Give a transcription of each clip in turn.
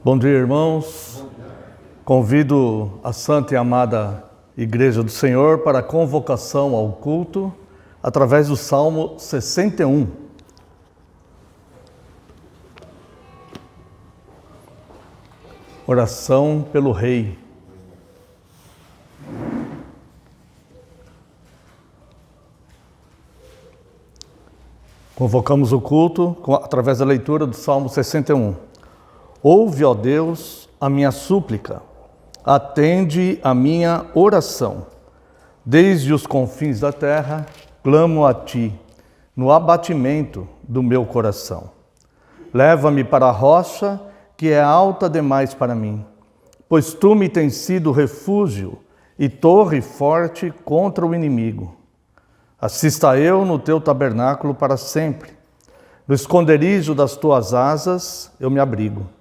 Bom dia, irmãos. Convido a Santa e Amada Igreja do Senhor para a convocação ao culto através do Salmo 61. Oração pelo Rei. Convocamos o culto através da leitura do Salmo 61. Ouve, ó Deus, a minha súplica, atende a minha oração. Desde os confins da terra, clamo a Ti, no abatimento do meu coração. Leva-me para a rocha, que é alta demais para mim, pois Tu me tens sido refúgio e torre forte contra o inimigo. Assista eu no Teu tabernáculo para sempre. No esconderijo das Tuas asas eu me abrigo.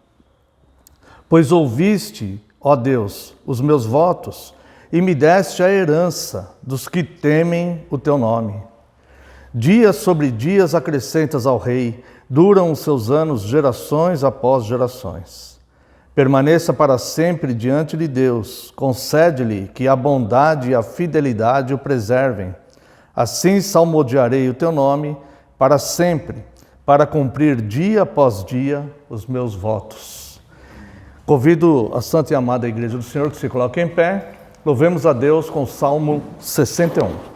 Pois ouviste, ó Deus, os meus votos e me deste a herança dos que temem o Teu nome. Dias sobre dias acrescentas ao Rei, duram os seus anos gerações após gerações. Permaneça para sempre diante de Deus, concede-lhe que a bondade e a fidelidade o preservem. Assim salmodiarei o Teu nome para sempre, para cumprir dia após dia os meus votos. Convido a Santa e Amada Igreja do Senhor que se coloque em pé. Louvemos a Deus com o Salmo 61.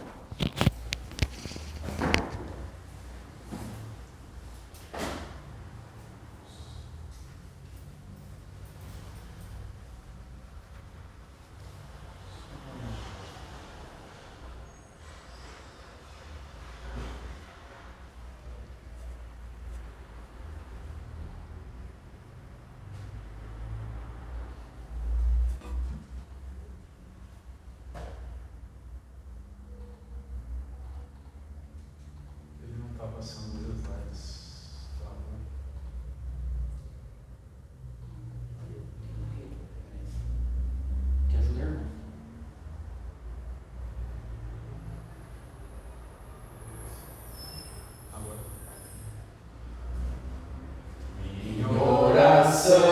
Teu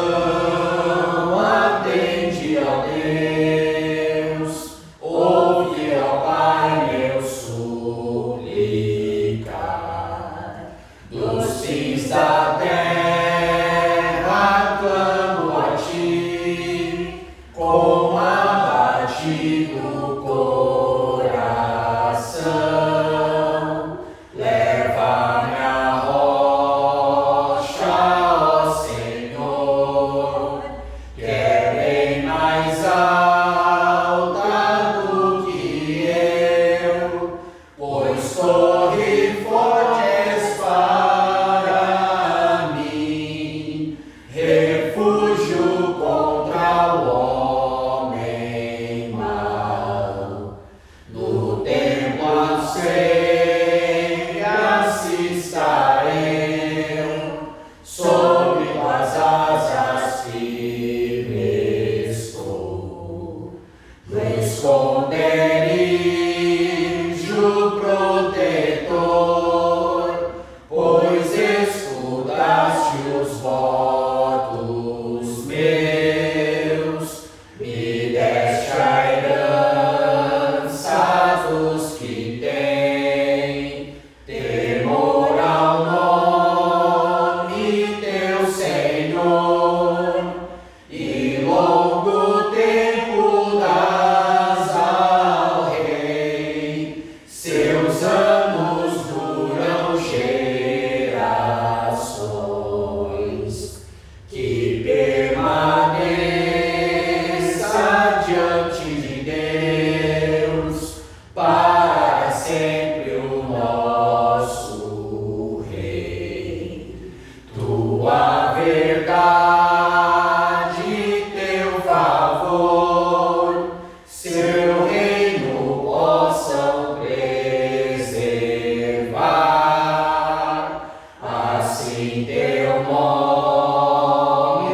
nome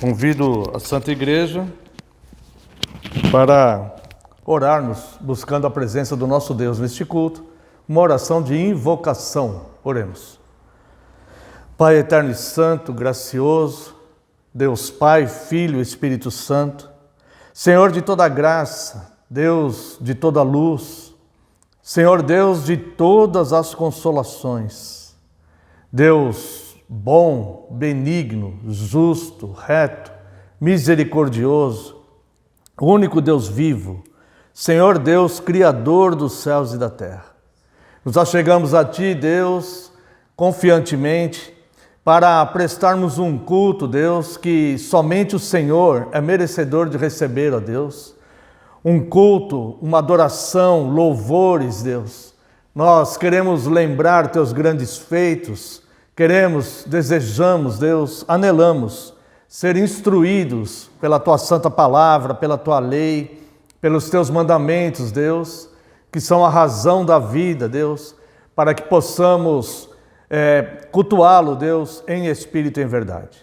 Convido a Santa Igreja para orarmos, buscando a presença do nosso Deus neste culto, uma oração de invocação. Oremos. Pai eterno e santo, gracioso, Deus Pai, Filho e Espírito Santo, Senhor de toda graça, Deus de toda luz, Senhor Deus de todas as consolações, Deus bom, benigno, justo, reto, misericordioso, único Deus vivo, Senhor Deus, Criador dos céus e da terra. Nos achegamos a Ti, Deus, confiantemente, para prestarmos um culto, Deus, que somente o Senhor é merecedor de receber, ó Deus. Um culto, uma adoração, louvores, Deus. Nós queremos lembrar Teus grandes feitos, desejamos, Deus, anelamos ser instruídos pela Tua santa palavra, pela Tua lei, pelos Teus mandamentos, Deus, que são a razão da vida, Deus, para que possamos cultuá-lo, Deus, em espírito e em verdade.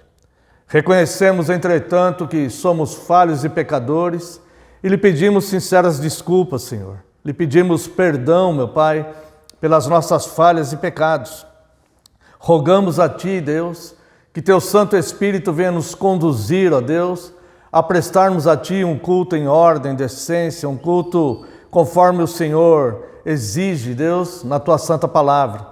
Reconhecemos, entretanto, que somos falhos e pecadores e lhe pedimos sinceras desculpas, Senhor. Lhe pedimos perdão, meu Pai, pelas nossas falhas e pecados. Rogamos a Ti, Deus, que Teu Santo Espírito venha nos conduzir, ó Deus, a prestarmos a Ti um culto em ordem, decência, um culto conforme o Senhor exige, Deus, na Tua Santa Palavra.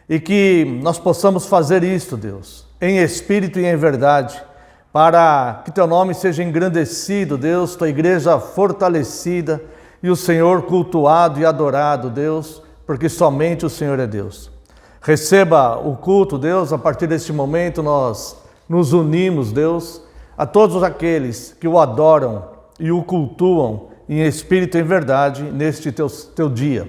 E que nós possamos fazer isto, Deus, em espírito e em verdade, para que Teu nome seja engrandecido, Deus, Tua igreja fortalecida e o Senhor cultuado e adorado, Deus, porque somente o Senhor é Deus. Receba o culto, Deus, a partir deste momento nós nos unimos, Deus, a todos aqueles que o adoram e o cultuam em espírito e em verdade neste teu dia.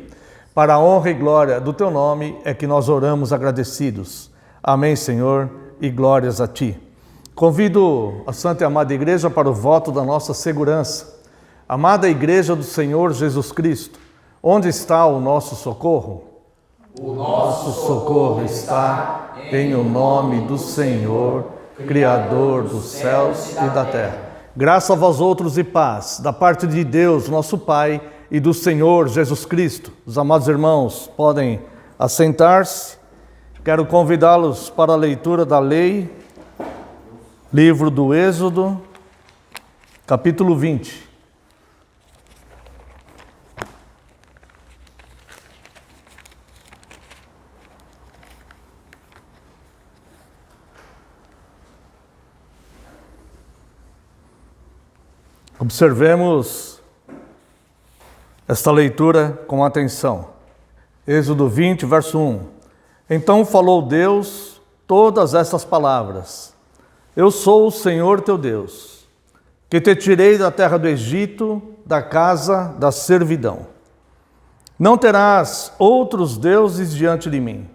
Para a honra e glória do Teu nome é que nós oramos agradecidos. Amém, Senhor, e glórias a Ti. Convido a Santa e Amada Igreja para o voto da nossa segurança. Amada Igreja do Senhor Jesus Cristo, onde está o nosso socorro? O nosso socorro está em o nome do Senhor, Criador dos céus e da terra. Graça a vós outros e paz, da parte de Deus, nosso Pai, e do Senhor Jesus Cristo. Os amados irmãos podem assentar-se. Quero convidá-los para a leitura da lei, livro do Êxodo, capítulo 20. Observemos esta leitura com atenção. Êxodo 20, verso 1. Então falou Deus todas estas palavras: Eu sou o Senhor teu Deus, que te tirei da terra do Egito, da casa da servidão. Não terás outros deuses diante de mim.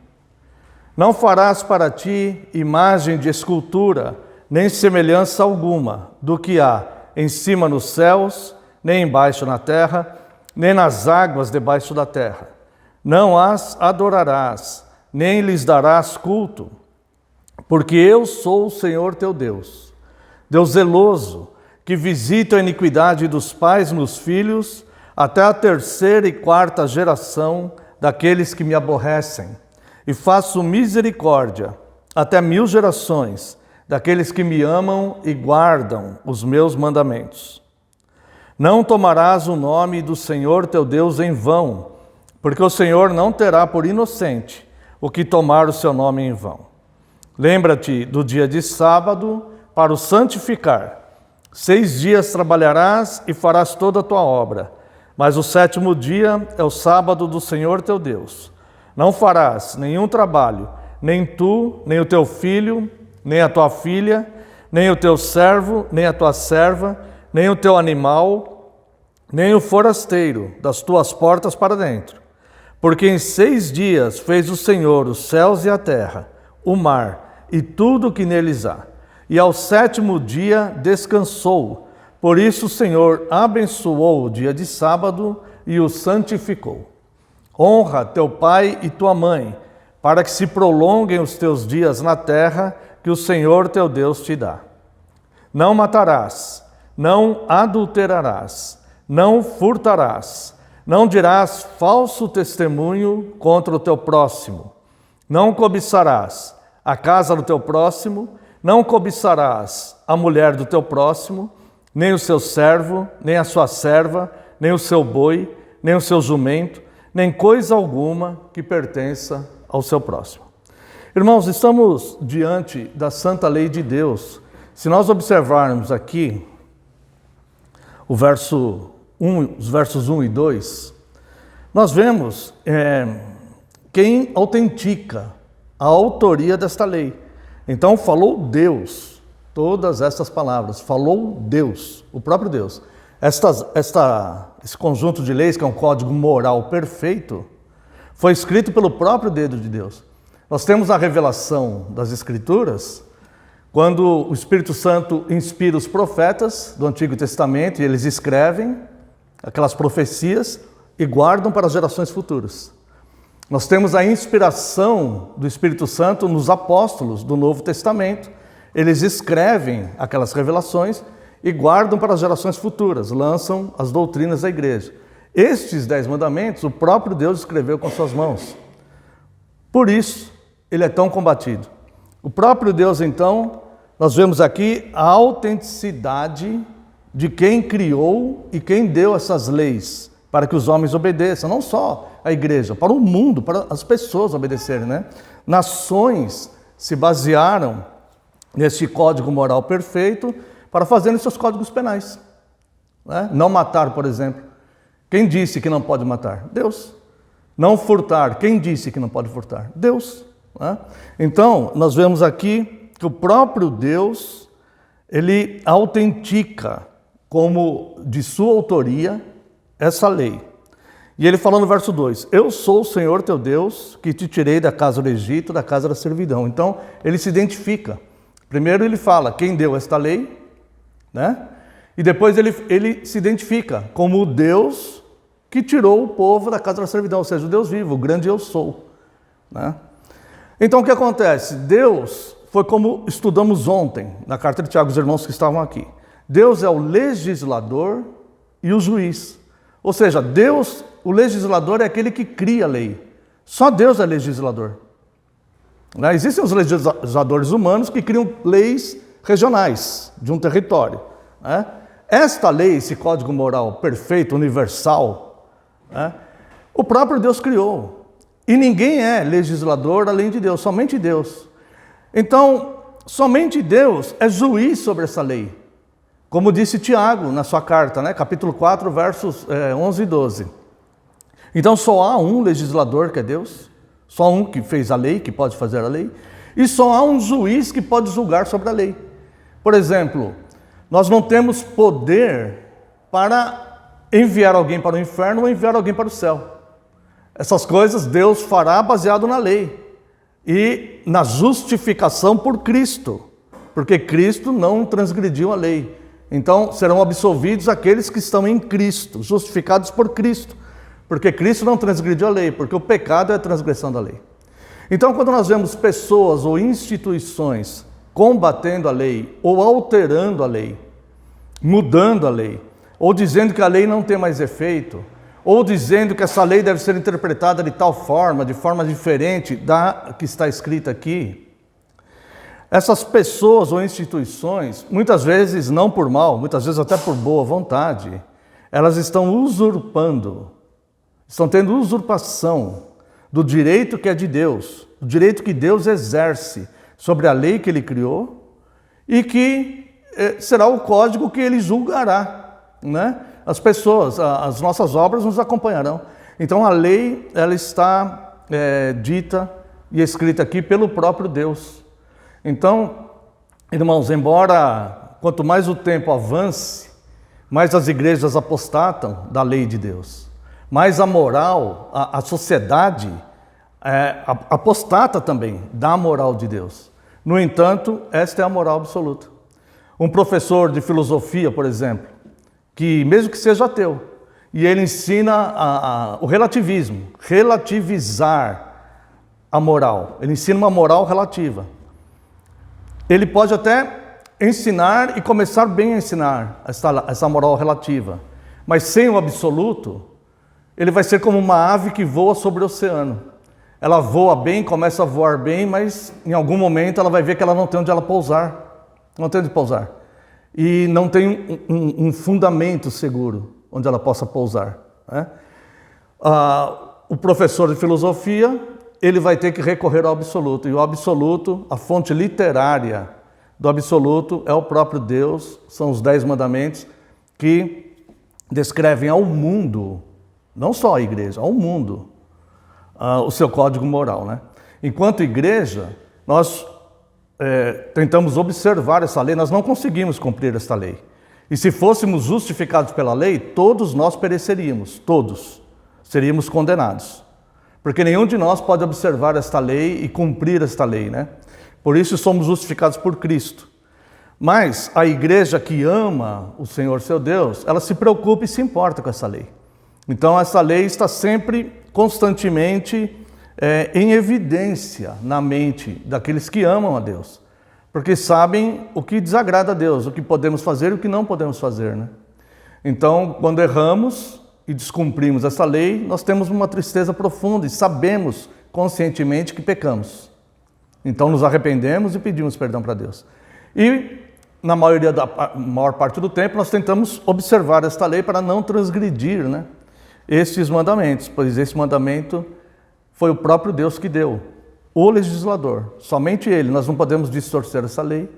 Não farás para ti imagem de escultura, nem semelhança alguma do que há em cima nos céus, nem embaixo na terra, nem nas águas debaixo da terra. Não as adorarás, nem lhes darás culto, porque eu sou o Senhor teu Deus, Deus zeloso, que visita a iniquidade dos pais nos filhos, até a terceira e quarta geração daqueles que me aborrecem, e faço misericórdia até 1000 gerações, daqueles que me amam e guardam os meus mandamentos. Não tomarás o nome do Senhor teu Deus em vão, porque o Senhor não terá por inocente o que tomar o seu nome em vão. Lembra-te do dia de sábado para o santificar. 6 dias trabalharás e farás toda a tua obra, mas o 7º dia é o sábado do Senhor teu Deus. Não farás nenhum trabalho, nem tu, nem o teu filho, nem a tua filha, nem o teu servo, nem a tua serva, nem o teu animal, nem o forasteiro das tuas portas para dentro. Porque em 6 dias fez o Senhor os céus e a terra, o mar e tudo o que neles há. E ao 7º dia descansou. Por isso o Senhor abençoou o dia de sábado e o santificou. Honra teu pai e tua mãe, para que se prolonguem os teus dias na terra que o Senhor teu Deus te dá. não matarás, não adulterarás, não furtarás, não dirás falso testemunho contra o teu próximo, não cobiçarás a casa do teu próximo, não cobiçarás a mulher do teu próximo, nem o seu servo, nem a sua serva, nem o seu boi, nem o seu jumento, nem coisa alguma que pertença ao seu próximo. Irmãos, estamos diante da santa lei de Deus. Se nós observarmos aqui os versos 1 e 2, nós vemos quem autentica a autoria desta lei. Então, falou Deus, todas essas palavras, falou Deus, o próprio Deus. Esse conjunto de leis, que é um código moral perfeito, foi escrito pelo próprio dedo de Deus. Nós temos a revelação das Escrituras, quando o Espírito Santo inspira os profetas do Antigo Testamento e eles escrevem aquelas profecias e guardam para as gerações futuras. Nós temos a inspiração do Espírito Santo nos apóstolos do Novo Testamento. Eles escrevem aquelas revelações e guardam para as gerações futuras, lançam as doutrinas da igreja. Estes 10 mandamentos, o próprio Deus escreveu com suas mãos. Por isso, ele é tão combatido. O próprio Deus, então, nós vemos aqui a autenticidade de quem criou e quem deu essas leis para que os homens obedeçam, não só a igreja, para o mundo, para as pessoas obedecerem, né? Nações se basearam nesse código moral perfeito para fazerem seus códigos penais, né? Não matar, por exemplo. Quem disse que não pode matar? Deus. Não furtar. Quem disse que não pode furtar? Deus. Né? Então, nós vemos aqui que o próprio Deus, ele autentica como de sua autoria essa lei. E ele fala no verso 2, eu sou o Senhor teu Deus, que te tirei da casa do Egito, da casa da servidão. Então, ele se identifica. Primeiro ele fala quem deu esta lei, né? E depois ele se identifica como o Deus que tirou o povo da casa da servidão, ou seja, o Deus vivo, o grande eu sou, né? Então, o que acontece? Deus foi como estudamos ontem, na carta de Tiago, os irmãos que estavam aqui. Deus é o legislador e o juiz. Ou seja, Deus, o legislador é aquele que cria a lei. Só Deus é legislador. Né? Existem os legisladores humanos que criam leis regionais de um território. Né? Esta lei, esse código moral perfeito, universal, né? O próprio Deus criou. E ninguém é legislador além de Deus, somente Deus. Então, somente Deus é juiz sobre essa lei. Como disse Tiago na sua carta, né? Capítulo 4, versos 11 e 12. Então, só há um legislador que é Deus, só um que fez a lei, que pode fazer a lei, e só há um juiz que pode julgar sobre a lei. Por exemplo, nós não temos poder para enviar alguém para o inferno ou enviar alguém para o céu. Essas coisas Deus fará baseado na lei e na justificação por Cristo, porque Cristo não transgrediu a lei. Então serão absolvidos aqueles que estão em Cristo, justificados por Cristo, porque Cristo não transgrediu a lei, porque o pecado é a transgressão da lei. Então, quando nós vemos pessoas ou instituições combatendo a lei ou alterando a lei, mudando a lei, ou dizendo que a lei não tem mais efeito, ou dizendo que essa lei deve ser interpretada de tal forma, de forma diferente da que está escrita aqui, essas pessoas ou instituições, muitas vezes não por mal, muitas vezes até por boa vontade, elas estão usurpando, estão tendo usurpação do direito que é de Deus, do direito que Deus exerce sobre a lei que Ele criou e que será o código que Ele julgará, né? As pessoas, as nossas obras nos acompanharão. Então a lei, ela está dita e escrita aqui pelo próprio Deus. Então, irmãos, embora quanto mais o tempo avance, mais as igrejas apostatam da lei de Deus, mais a moral, a sociedade apostata também da moral de Deus. No entanto, esta é a moral absoluta. Um professor de filosofia, por exemplo, que mesmo que seja ateu, e ele ensina o relativismo, relativizar a moral, ele ensina uma moral relativa. Ele pode até ensinar e começar bem a ensinar essa moral relativa. Mas sem o absoluto, ele vai ser como uma ave que voa sobre o oceano. Ela voa bem, começa a voar bem, mas em algum momento ela vai ver que ela não tem onde ela pousar. Não tem onde pousar. E não tem um fundamento seguro onde ela possa pousar, né? O professor de filosofia, ele vai ter que recorrer ao absoluto. E o absoluto, a fonte literária do absoluto é o próprio Deus, são os 10 mandamentos que descrevem ao mundo, não só à igreja, ao mundo, o seu código moral, né? Enquanto igreja, nós tentamos observar essa lei, nós não conseguimos cumprir esta lei. E se fôssemos justificados pela lei, todos nós pereceríamos, todos seríamos condenados. Porque nenhum de nós pode observar esta lei e cumprir esta lei, né? Por isso somos justificados por Cristo. Mas a igreja que ama o Senhor seu Deus, ela se preocupa e se importa com essa lei. Então essa lei está sempre, constantemente, em evidência na mente daqueles que amam a Deus. Porque sabem o que desagrada a Deus, o que podemos fazer e o que não podemos fazer, né? Então, quando erramos e descumprimos essa lei, nós temos uma tristeza profunda e sabemos conscientemente que pecamos. Então nos arrependemos e pedimos perdão para Deus. E na maior parte do tempo nós tentamos observar esta lei para não transgredir, né, estes mandamentos, pois esse mandamento foi o próprio Deus que deu, o legislador, somente ele. Nós não podemos distorcer essa lei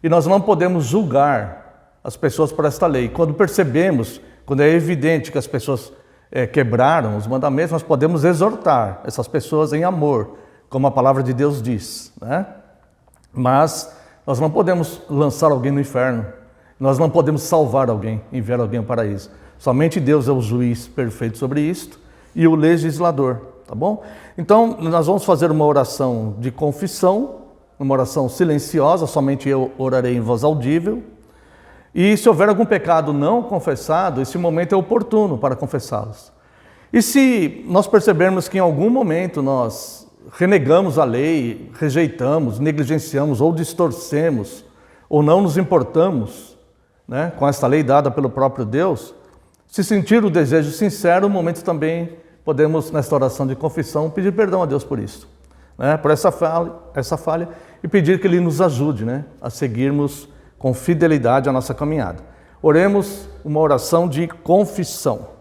e nós não podemos julgar as pessoas por esta lei. Quando percebemos, quando é evidente que as pessoas quebraram os mandamentos, nós podemos exortar essas pessoas em amor, como a palavra de Deus diz, né? Mas nós não podemos lançar alguém no inferno, nós não podemos salvar alguém, enviar alguém ao paraíso. Somente Deus é o juiz perfeito sobre isto e o legislador, tá bom? Então, nós vamos fazer uma oração de confissão, uma oração silenciosa, somente eu orarei em voz audível. E se houver algum pecado não confessado, esse momento é oportuno para confessá-los. E se nós percebermos que em algum momento nós renegamos a lei, rejeitamos, negligenciamos ou distorcemos, ou não nos importamos, né, com esta lei dada pelo próprio Deus, se sentir o desejo sincero, um momento também podemos, nesta oração de confissão, pedir perdão a Deus por isso, né, por essa falha, e pedir que Ele nos ajude, né, a seguirmos com fidelidade a nossa caminhada. Oremos uma oração de confissão.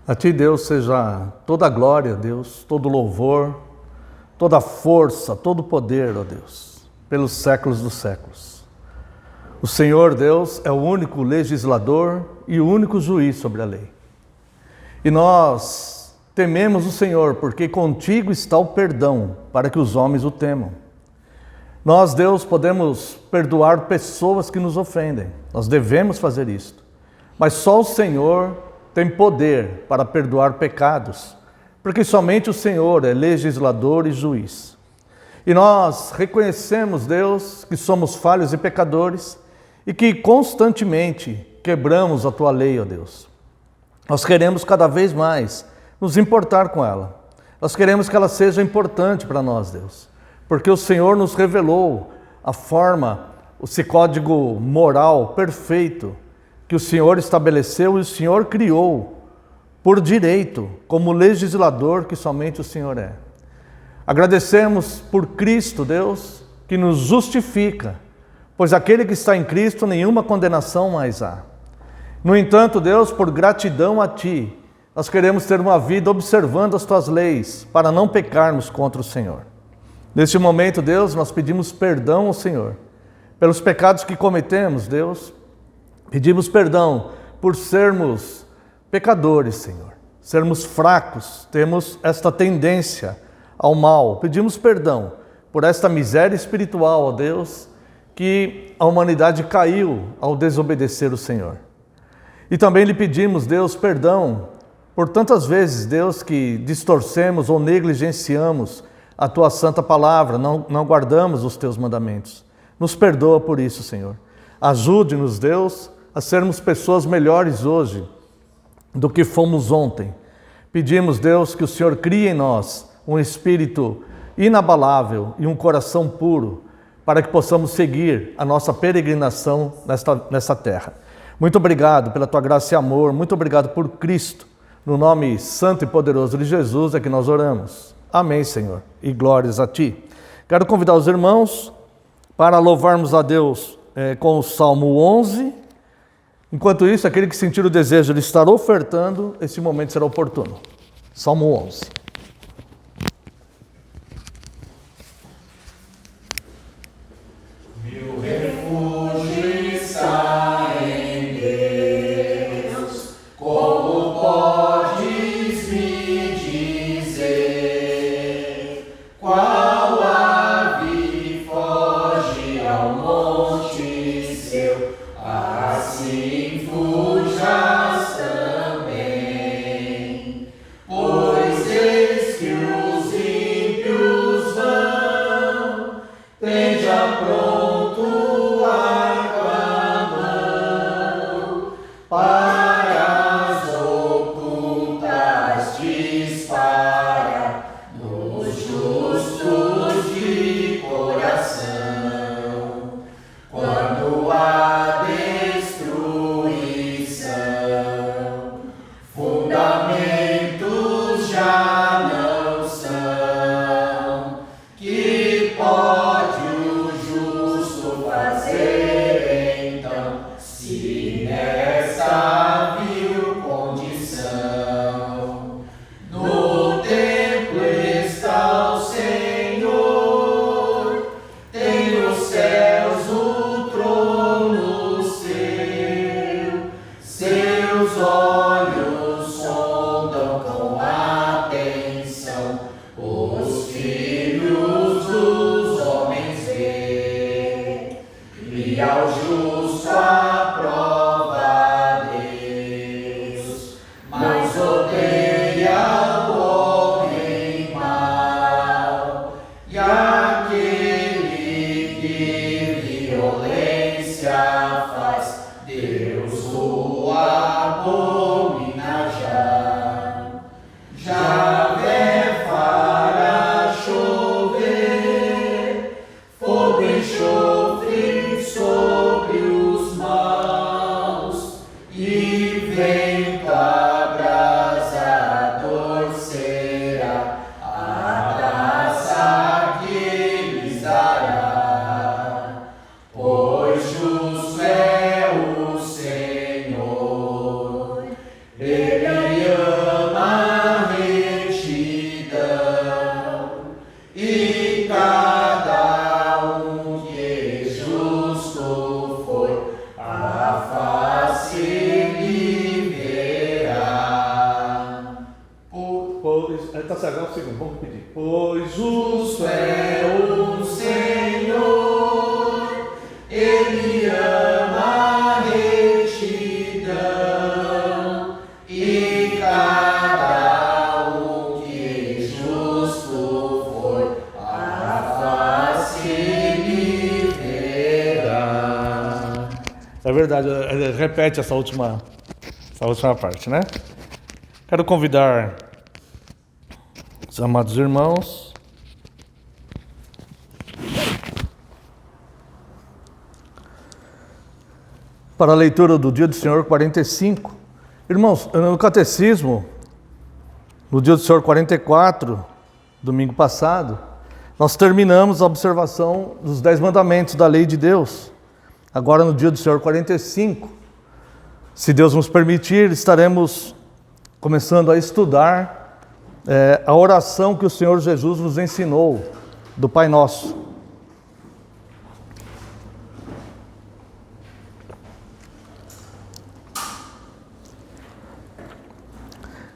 A Ti, Deus, seja toda a glória, Deus, todo o louvor, toda a força, todo o poder, ó Deus, pelos séculos dos séculos. O Senhor, Deus, é o único legislador e o único juiz sobre a lei. E nós tememos o Senhor, porque contigo está o perdão, para que os homens o temam. Nós, Deus, podemos perdoar pessoas que nos ofendem. Nós devemos fazer isto. Mas só o Senhor tem poder para perdoar pecados, porque somente o Senhor é legislador e juiz. E nós reconhecemos, Deus, que somos falhos e pecadores e que constantemente quebramos a Tua lei, ó Deus. Nós queremos cada vez mais nos importar com ela. Nós queremos que ela seja importante para nós, Deus, porque o Senhor nos revelou a forma, esse código moral perfeito que o Senhor estabeleceu e o Senhor criou por direito, como legislador que somente o Senhor é. Agradecemos por Cristo, Deus, que nos justifica, pois aquele que está em Cristo nenhuma condenação mais há. No entanto, Deus, por gratidão a Ti, nós queremos ter uma vida observando as Tuas leis, para não pecarmos contra o Senhor. Neste momento, Deus, nós pedimos perdão ao Senhor, pelos pecados que cometemos, Deus. Pedimos perdão por sermos pecadores, Senhor, sermos fracos, temos esta tendência ao mal. Pedimos perdão por esta miséria espiritual, ó Deus, que a humanidade caiu ao desobedecer o Senhor. E também lhe pedimos, Deus, perdão por tantas vezes, Deus, que distorcemos ou negligenciamos a Tua santa palavra, não guardamos os Teus mandamentos. Nos perdoa por isso, Senhor. Ajude-nos, Deus, a sermos pessoas melhores hoje do que fomos ontem. Pedimos, Deus, que o Senhor crie em nós um espírito inabalável e um coração puro, para que possamos seguir a nossa peregrinação nesta terra. Muito obrigado pela tua graça e amor, muito obrigado por Cristo. No nome santo e poderoso de Jesus é que nós oramos. Amém, Senhor, e glórias a Ti. Quero convidar os irmãos para louvarmos a Deus com o Salmo 11. Enquanto isso, aquele que sentir o desejo de estar ofertando, esse momento será oportuno. Salmo 11. Meu refúgio está em Deus, como podes me dizer? Qual ave foge ao monte seu, assim fujas também. Pois eis que os ímpios vão, tem já pronto a mão, para as ocultas dispara, nos justos de coração. Quando há destruição, fundamentos já não são, que pode o justo fazer então, se nessa vil condição? No templo está o Senhor, tem nos céus o trono seu, seus olhos sondam com atenção, os filhos dos homens vê, e ao justo aprova Deus, mas odeia o homem mau, e aquele que violência faz, Deus o abomina já. Javé fará chover fogo e enxofre sobre os maus, e vento abrasador será a taça que lhes dará. Pois justo é o Senhor, Ele ama a retidão, e cada um que é justo for, a face lhe verá. Está certo, é o segundo, vamos pedir. Pois Justo é o Senhor, Ele ama a retidão, e cada um que é justo for, a face lhe verá. É verdade, repete essa última parte, né? Quero convidar os amados irmãos para a leitura do Dia do Senhor 45. Irmãos, no Catecismo, no Dia do Senhor 44, domingo passado, nós terminamos a observação dos 10 mandamentos da lei de Deus. Agora, no Dia do Senhor 45, se Deus nos permitir, estaremos começando a estudar a oração que o Senhor Jesus nos ensinou, do Pai Nosso.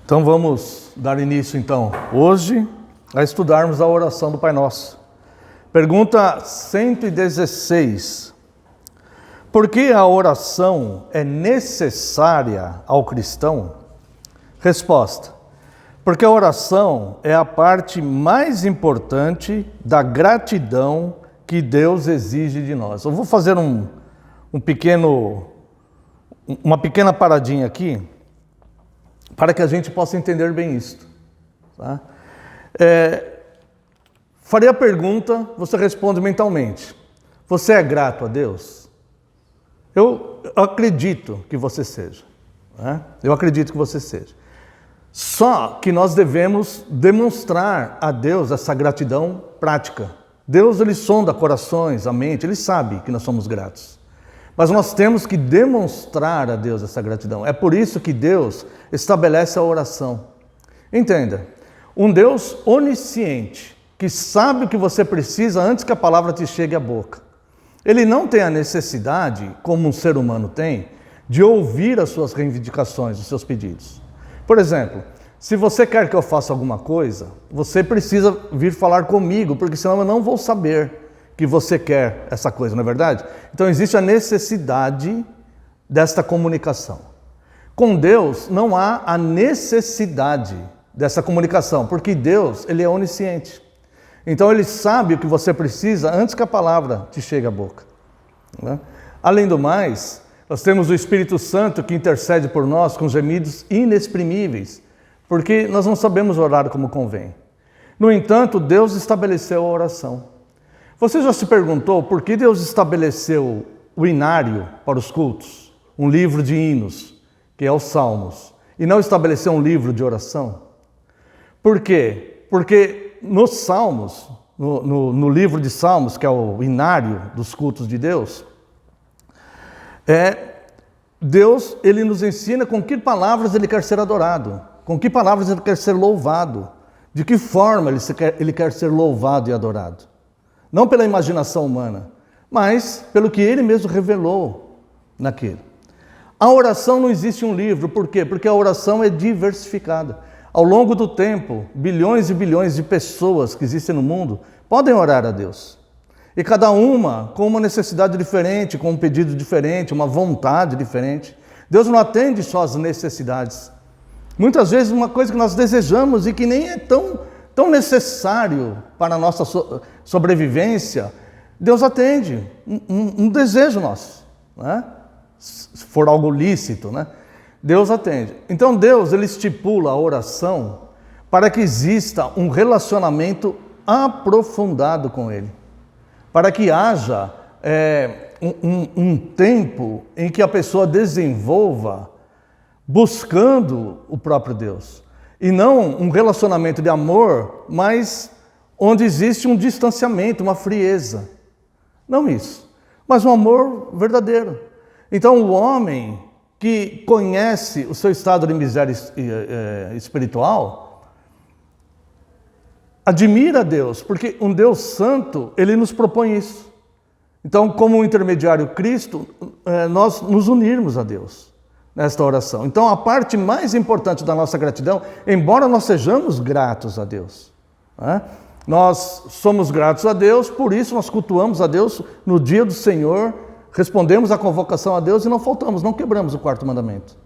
Então vamos dar início então, hoje, a estudarmos a oração do Pai Nosso. Pergunta 116. Por que a oração é necessária ao cristão? Resposta: porque a oração é a parte mais importante da gratidão que Deus exige de nós. Eu vou fazer uma pequena paradinha aqui, para que a gente possa entender bem isto. Tá? Farei a pergunta, você responde mentalmente. Você é grato a Deus? Eu acredito que você seja. Né? Eu acredito que você seja. Só que nós devemos demonstrar a Deus essa gratidão prática. Deus, ele sonda corações, a mente, ele sabe que nós somos gratos. Mas nós temos que demonstrar a Deus essa gratidão. É por isso que Deus estabelece a oração. Entenda, um Deus onisciente, que sabe o que você precisa antes que a palavra te chegue à boca. Ele não tem a necessidade, como um ser humano tem, de ouvir as suas reivindicações, os seus pedidos. Por exemplo, se você quer que eu faça alguma coisa, você precisa vir falar comigo, porque senão eu não vou saber que você quer essa coisa, não é verdade? Então existe a necessidade desta comunicação. Com Deus não há a necessidade dessa comunicação, porque Deus, ele é onisciente. Então ele sabe o que você precisa antes que a palavra te chegue à boca. Né? Além do mais, nós temos o Espírito Santo que intercede por nós com gemidos inexprimíveis, porque nós não sabemos orar como convém. No entanto, Deus estabeleceu a oração. Você já se perguntou por que Deus estabeleceu o inário para os cultos, um livro de hinos, que é os Salmos, e não estabeleceu um livro de oração? Por quê? Porque nos Salmos, no livro de Salmos, que é o inário dos cultos de Deus, Deus, ele nos ensina com que palavras ele quer ser adorado, com que palavras ele quer ser louvado, de que forma ele quer ser louvado e adorado. Não pela imaginação humana, mas pelo que ele mesmo revelou naquele. A oração não existe um livro, por quê? Porque a oração é diversificada. Ao longo do tempo, bilhões e bilhões de pessoas que existem no mundo podem orar a Deus. E cada uma com uma necessidade diferente, com um pedido diferente, uma vontade diferente. Deus não atende só as necessidades. Muitas vezes uma coisa que nós desejamos e que nem é tão necessário para a nossa sobrevivência, Deus atende, um desejo nosso, né? Se for algo lícito, né? Deus atende. Então Deus, ele estipula a oração para que exista um relacionamento aprofundado com Ele. Para que haja um tempo em que a pessoa desenvolva buscando o próprio Deus. E não um relacionamento de amor, mas onde existe um distanciamento, uma frieza. Não isso, mas um amor verdadeiro. Então o homem que conhece o seu estado de miséria espiritual, admira a Deus, porque um Deus santo, ele nos propõe isso. Então, como um intermediário Cristo, nós nos unirmos a Deus nesta oração. Então, a parte mais importante da nossa gratidão, embora nós sejamos gratos a Deus, né? Nós somos gratos a Deus, por isso nós cultuamos a Deus no dia do Senhor, respondemos à convocação a Deus e não faltamos, não quebramos o quarto mandamento.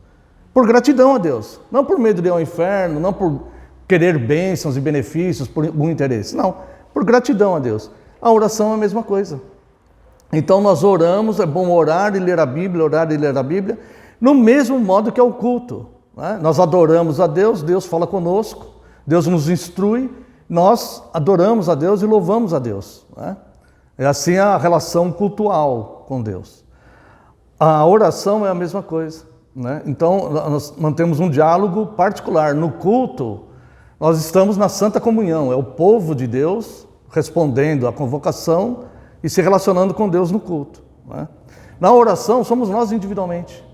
Por gratidão a Deus, não por medo de ir ao inferno, não por querer bênçãos e benefícios, por algum interesse, não, por gratidão a Deus. A oração é a mesma coisa. Então nós oramos, é bom orar e ler a Bíblia, orar e ler a Bíblia, no mesmo modo que é o culto. Né? Nós adoramos a Deus, Deus fala conosco, Deus nos instrui, nós adoramos a Deus e louvamos a Deus. Né? É assim a relação cultual com Deus. A oração é a mesma coisa. Né? Então, nós mantemos um diálogo particular. No culto, nós estamos na Santa Comunhão. É o povo de Deus respondendo à convocação e se relacionando com Deus no culto. Né? Na oração, somos nós individualmente,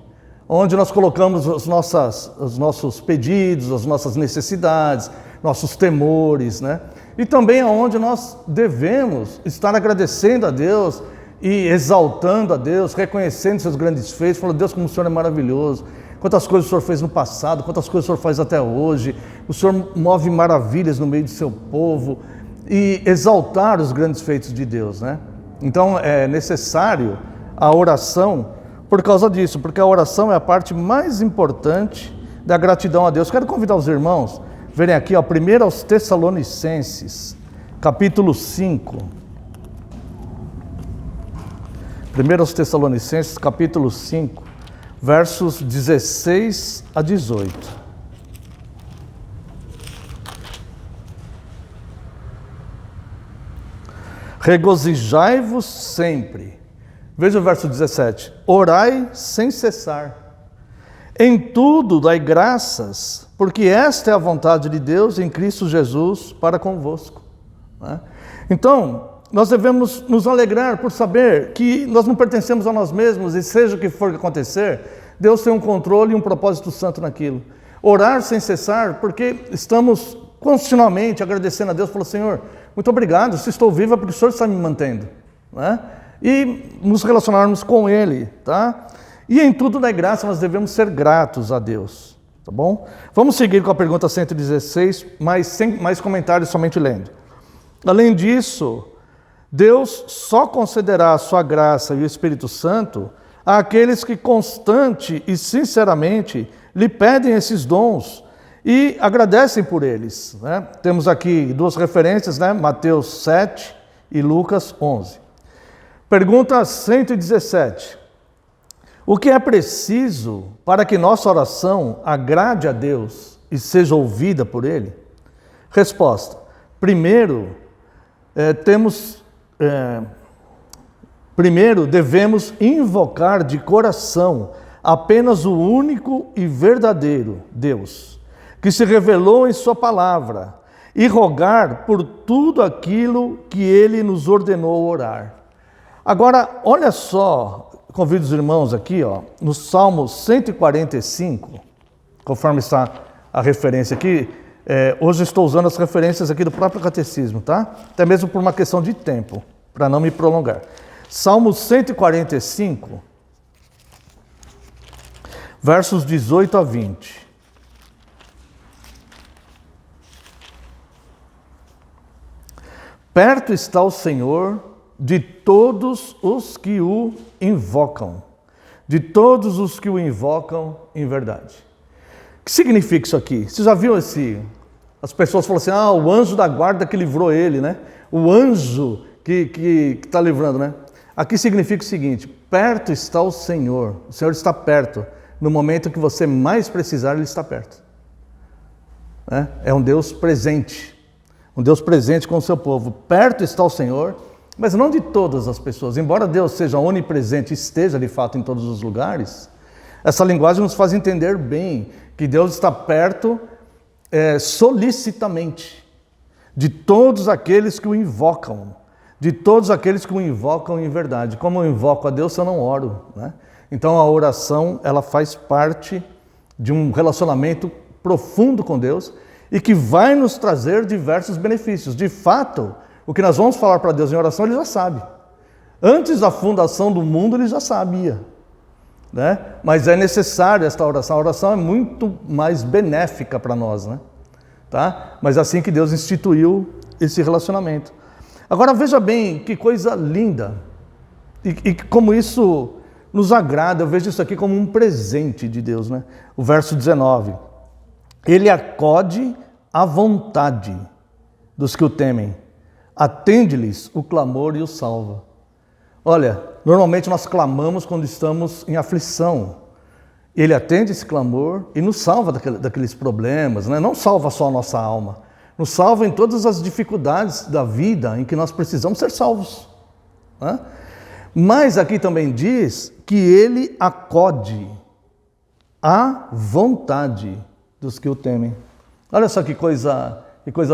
onde nós colocamos os nossos pedidos, as nossas necessidades, nossos temores, né? E também aonde nós devemos estar agradecendo a Deus e exaltando a Deus, reconhecendo seus grandes feitos, falando: Deus, como o Senhor é maravilhoso, quantas coisas o Senhor fez no passado, quantas coisas o Senhor faz até hoje, o Senhor move maravilhas no meio do seu povo, e exaltar os grandes feitos de Deus, né? Então é necessário a oração por causa disso, porque a oração é a parte mais importante da gratidão a Deus. Quero convidar os irmãos a verem aqui, ó, 1 aos Tessalonicenses, capítulo 5. 1 Tessalonicenses, capítulo 5, versos 16 a 18. Regozijai-vos sempre. Veja o verso 17. Orai sem cessar. Em tudo dai graças, porque esta é a vontade de Deus em Cristo Jesus para convosco. Então, nós devemos nos alegrar por saber que nós não pertencemos a nós mesmos e seja o que for acontecer, Deus tem um controle e um propósito santo naquilo. Orar sem cessar, porque estamos continuamente agradecendo a Deus, falando, Senhor, muito obrigado, se estou vivo é porque o Senhor está me mantendo. E nos relacionarmos com Ele, tá? E em tudo da graça nós devemos ser gratos a Deus, tá bom? Vamos seguir com a pergunta 116, mas sem mais comentários, somente lendo. Além disso, Deus só concederá a sua graça e o Espírito Santo àqueles que constante e sinceramente lhe pedem esses dons e agradecem por eles. Temos aqui duas referências, Mateus 7 e Lucas 11. Pergunta 117. O que é preciso para que nossa oração agrade a Deus e seja ouvida por Ele? Resposta. Primeiro, devemos invocar de coração apenas o único e verdadeiro Deus, que se revelou em Sua palavra, e rogar por tudo aquilo que Ele nos ordenou orar. Agora, olha só, convido os irmãos aqui, no Salmo 145, conforme está a referência aqui, hoje estou usando as referências aqui do próprio catecismo, tá? Até mesmo por uma questão de tempo, para não me prolongar. Salmo 145, versos 18 a 20. Perto está o Senhor de todos os que o invocam, de todos os que o invocam em verdade. O que significa isso aqui? Você já viu as pessoas falam assim, o anjo da guarda que livrou ele, O anjo que está livrando, Aqui significa o seguinte, perto está o Senhor está perto, no momento que você mais precisar, Ele está perto. É um Deus presente com o seu povo. Perto está o Senhor, mas não de todas as pessoas. Embora Deus seja onipresente e esteja de fato em todos os lugares, essa linguagem nos faz entender bem que Deus está perto solicitamente de todos aqueles que o invocam, em verdade. Como eu invoco a Deus se eu não oro, Então a oração, ela faz parte de um relacionamento profundo com Deus e que vai nos trazer diversos benefícios. De fato, o que nós vamos falar para Deus em oração, Ele já sabe. Antes da fundação do mundo, Ele já sabia. Mas é necessário esta oração. A oração é muito mais benéfica para nós. Tá? Mas é assim que Deus instituiu esse relacionamento. Agora veja bem que coisa linda. E como isso nos agrada. Eu vejo isso aqui como um presente de Deus. O verso 19. Ele acode à vontade dos que o temem. Atende-lhes o clamor e o salva. Olha, normalmente nós clamamos quando estamos em aflição. Ele atende esse clamor e nos salva daqueles problemas, Não salva só a nossa alma, nos salva em todas as dificuldades da vida em que nós precisamos ser salvos. Mas aqui também diz que Ele acode à vontade dos que o temem. Olha só que coisa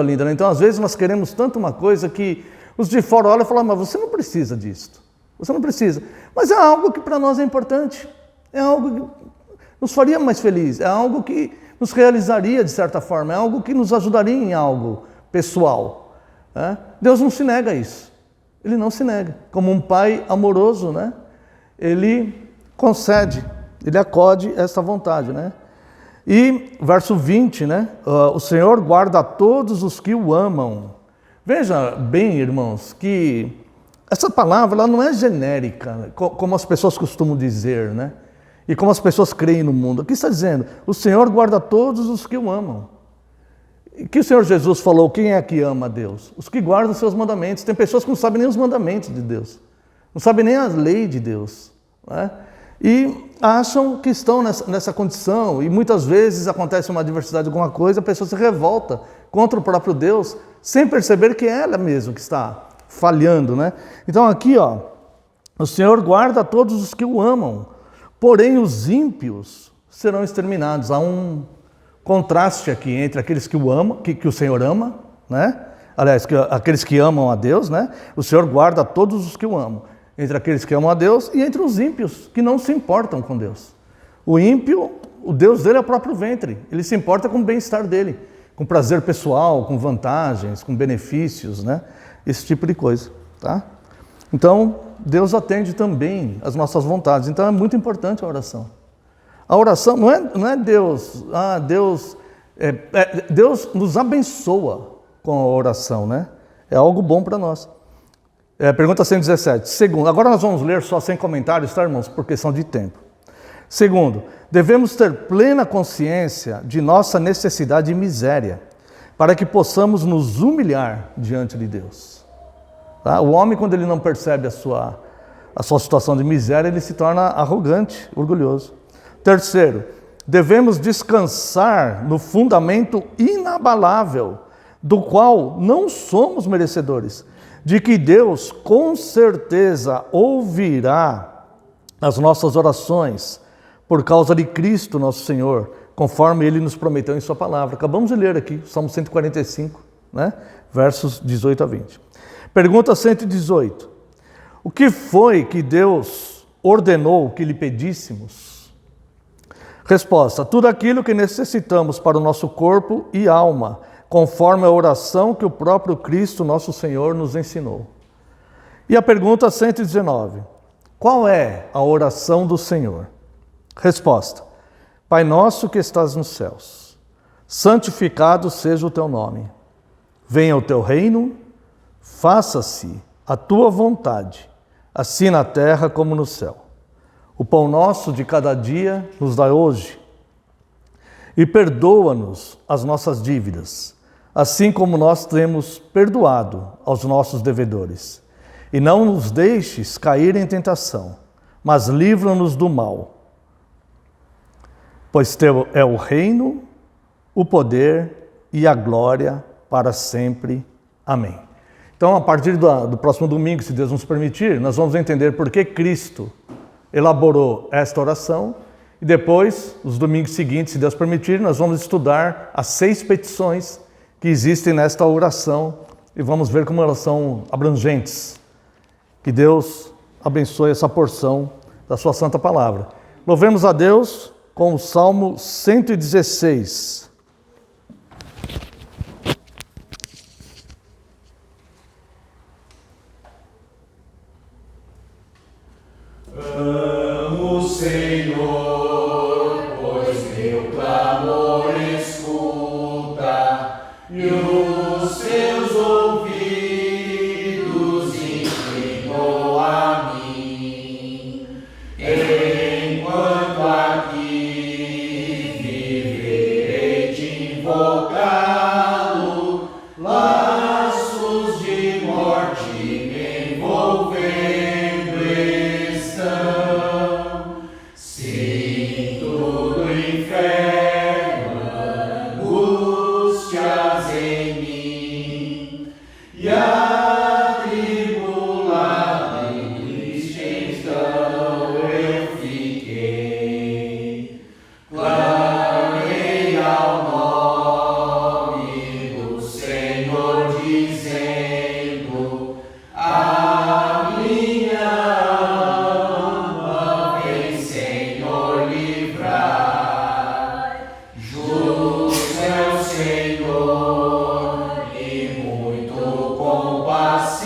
linda, Então, às vezes, nós queremos tanto uma coisa que os de fora olham e falam, mas você não precisa disso. Você não precisa. Mas é algo que para nós é importante. É algo que nos faria mais felizes. É algo que nos realizaria, de certa forma. É algo que nos ajudaria em algo pessoal. Deus não se nega a isso. Ele não se nega. Como um pai amoroso, Ele concede, Ele acode essa vontade, E verso 20, o Senhor guarda a todos os que o amam. Veja bem, irmãos, que essa palavra ela não é genérica, como as pessoas costumam dizer, E como as pessoas creem no mundo. Aqui está dizendo, o Senhor guarda todos os que o amam. E que o Senhor Jesus falou, quem é que ama a Deus? Os que guardam os seus mandamentos. Tem pessoas que não sabem nem os mandamentos de Deus. não sabem nem a lei de Deus, né? E acham que estão nessa condição, e muitas vezes acontece uma adversidade de alguma coisa, a pessoa se revolta contra o próprio Deus, sem perceber que é ela mesma que está falhando, né? Então aqui, ó, o Senhor guarda todos os que o amam, porém os ímpios serão exterminados. Há um contraste aqui entre aqueles que o amam, que o Senhor ama, né? Aliás, aqueles que amam a Deus, né? O Senhor guarda todos os que o amam. Entre aqueles que amam a Deus e entre os ímpios, que não se importam com Deus. O ímpio, o Deus dele é o próprio ventre. Ele se importa com o bem-estar dele, com prazer pessoal, com vantagens, com benefícios, né? Esse tipo de coisa, tá? Então, Deus atende também as nossas vontades. Então, é muito importante a oração. A oração não é Deus... Deus nos abençoa com a oração, né? É algo bom para nós. Pergunta 117. Segundo, agora nós vamos ler só sem comentários, tá, irmãos? Por questão de tempo. Segundo, devemos ter plena consciência de nossa necessidade e miséria, para que possamos nos humilhar diante de Deus. Tá? O homem, quando ele não percebe a sua situação de miséria, ele se torna arrogante, orgulhoso. Terceiro, devemos descansar no fundamento inabalável, do qual não somos merecedores, de que Deus com certeza ouvirá as nossas orações por causa de Cristo nosso Senhor, conforme Ele nos prometeu em sua palavra. Acabamos de ler aqui, Salmo 145, né? Versos 18 a 20. Pergunta 118. O que foi que Deus ordenou que lhe pedíssemos? Resposta: tudo aquilo que necessitamos para o nosso corpo e alma, conforme a oração que o próprio Cristo, nosso Senhor, nos ensinou. E a pergunta 119. Qual é a oração do Senhor? Resposta: Pai nosso que estás nos céus, santificado seja o teu nome. Venha o teu reino, faça-se a tua vontade, assim na terra como no céu. O pão nosso de cada dia nos dá hoje. E perdoa-nos as nossas dívidas, assim como nós temos perdoado aos nossos devedores. E não nos deixes cair em tentação, mas livra-nos do mal. Pois teu é o reino, o poder e a glória para sempre. Amém. Então, a partir do próximo domingo, se Deus nos permitir, nós vamos entender por que Cristo elaborou esta oração. E depois, os domingos seguintes, se Deus permitir, nós vamos estudar as 6 petições que existem nesta oração e vamos ver como elas são abrangentes. Que Deus abençoe essa porção da sua santa palavra. Louvemos a Deus com o Salmo 116. Amo o Senhor, pois meu clamor escuta, e os seus ouvidos inclinou a mim. Enquanto aqui viverei de invocá-lo, laços de morte me envolvendo estão. Sinto do inferno angústias em mim, e atribulado e triste então eu fiquei. Clamei ao nome do Senhor, dizendo: a minha alma vem, Senhor, livrai. Justo é o Senhor e muito compassivo,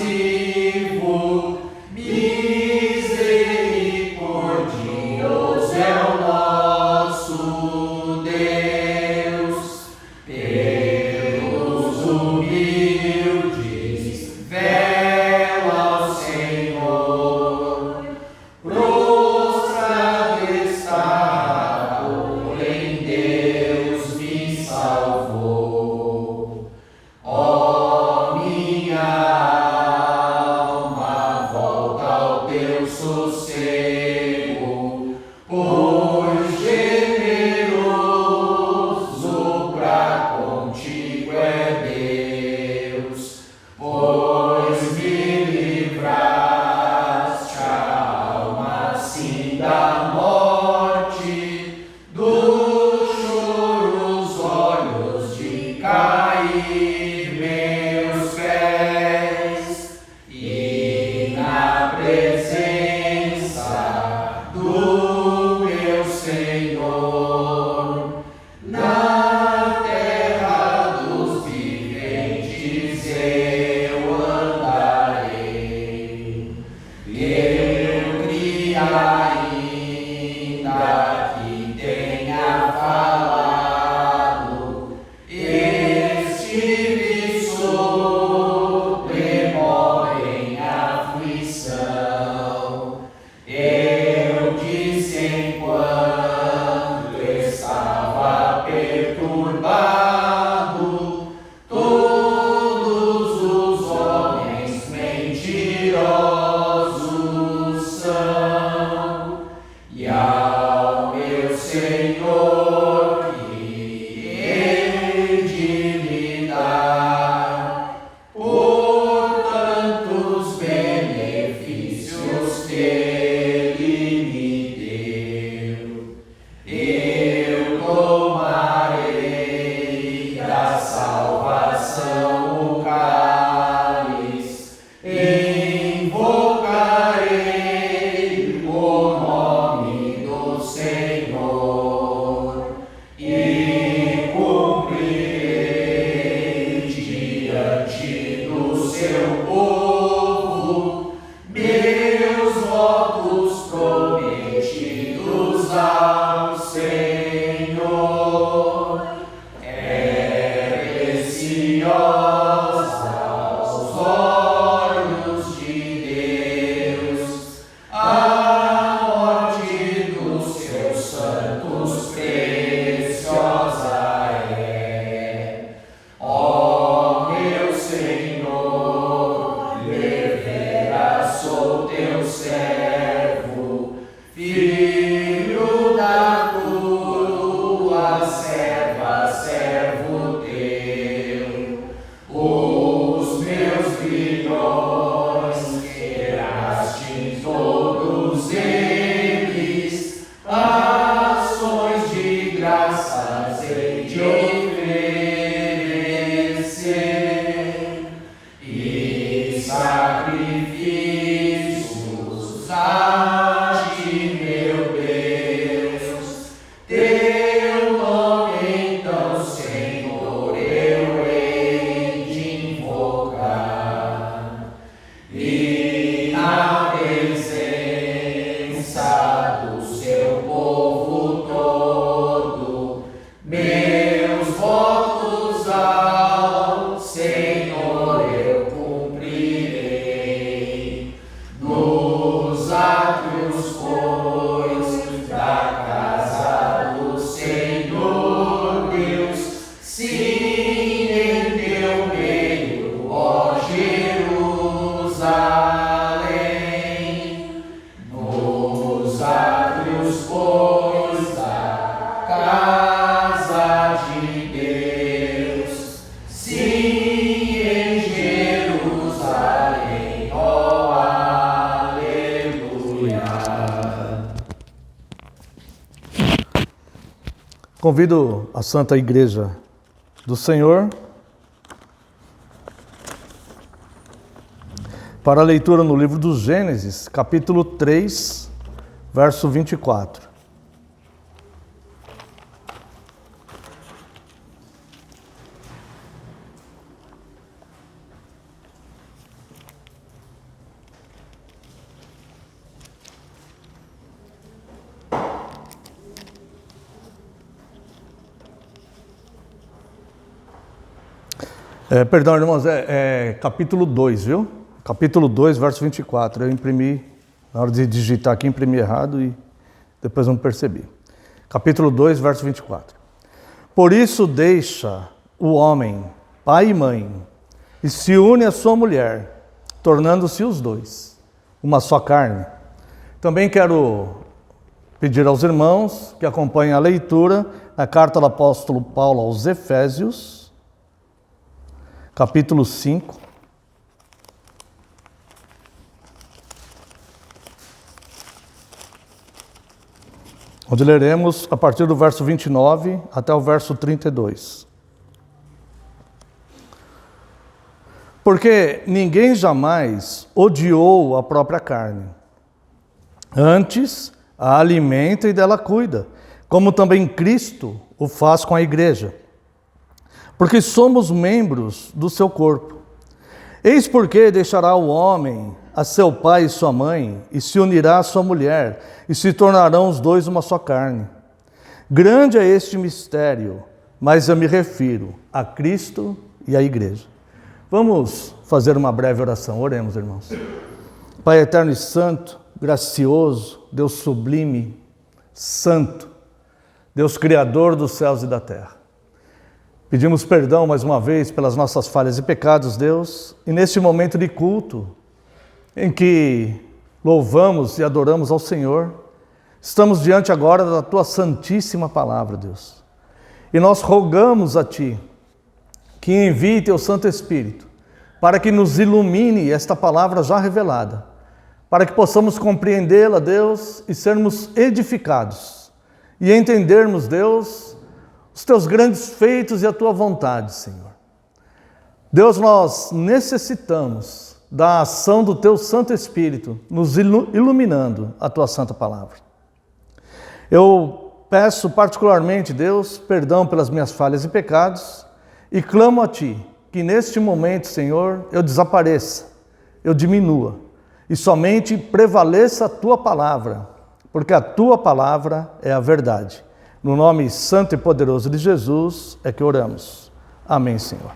misericordioso é o nosso Deus. Pelos humildes vela ao Senhor, prostrado está, porém Deus me salvou. Ó minha alma, volta ao teu serva, servo teu, os meus grilhões, quebraste todos eles, ações de graças hei de oferecer, e sacrifícios a ti, meu Deus, teu nome então, Senhor, eu hei de invocar, e na presença do seu povo todo, meus votos ao Senhor eu cumprirei, nos átrios, pois, da casa do Senhor Deus, sim, em teu meio, ó Jerusalém, nos átrios, pois, da casa de Deus, sim, em Jerusalém, ó aleluia. Convido a Santa Igreja do Senhor para a leitura no livro do Gênesis, capítulo 3, verso 24. Perdão, irmãos, capítulo 2, viu? Capítulo 2, verso 24. Eu imprimi, na hora de digitar aqui, imprimi errado e depois não percebi. Capítulo 2, verso 24. Por isso deixa o homem, pai e mãe, e se une à sua mulher, tornando-se os dois uma só carne. Também quero pedir aos irmãos que acompanhem a leitura na carta do apóstolo Paulo aos Efésios, capítulo 5, onde leremos a partir do verso 29 até o verso 32. Porque ninguém jamais odiou a própria carne. Antes, a alimenta e dela cuida, como também Cristo o faz com a igreja. Porque somos membros do seu corpo. Eis porque deixará o homem a seu pai e sua mãe, e se unirá à sua mulher, e se tornarão os dois uma só carne. Grande é este mistério, mas eu me refiro a Cristo e à igreja. Vamos fazer uma breve oração. Oremos, irmãos. Pai eterno e santo, gracioso, Deus sublime, santo, Deus criador dos céus e da terra. Pedimos perdão mais uma vez pelas nossas falhas e pecados, Deus, e neste momento de culto, em que louvamos e adoramos ao Senhor, estamos diante agora da Tua santíssima palavra, Deus. E nós rogamos a Ti que envie Teu Santo Espírito para que nos ilumine esta palavra já revelada, para que possamos compreendê-la, Deus, e sermos edificados e entendermos, Deus, os Teus grandes feitos e a Tua vontade, Senhor. Deus, nós necessitamos da ação do Teu Santo Espírito, nos iluminando a Tua Santa Palavra. Eu peço particularmente, Deus, perdão pelas minhas falhas e pecados e clamo a Ti que neste momento, Senhor, eu desapareça, eu diminua e somente prevaleça a Tua Palavra, porque a Tua Palavra é a verdade. No nome santo e poderoso de Jesus é que oramos. Amém, Senhor.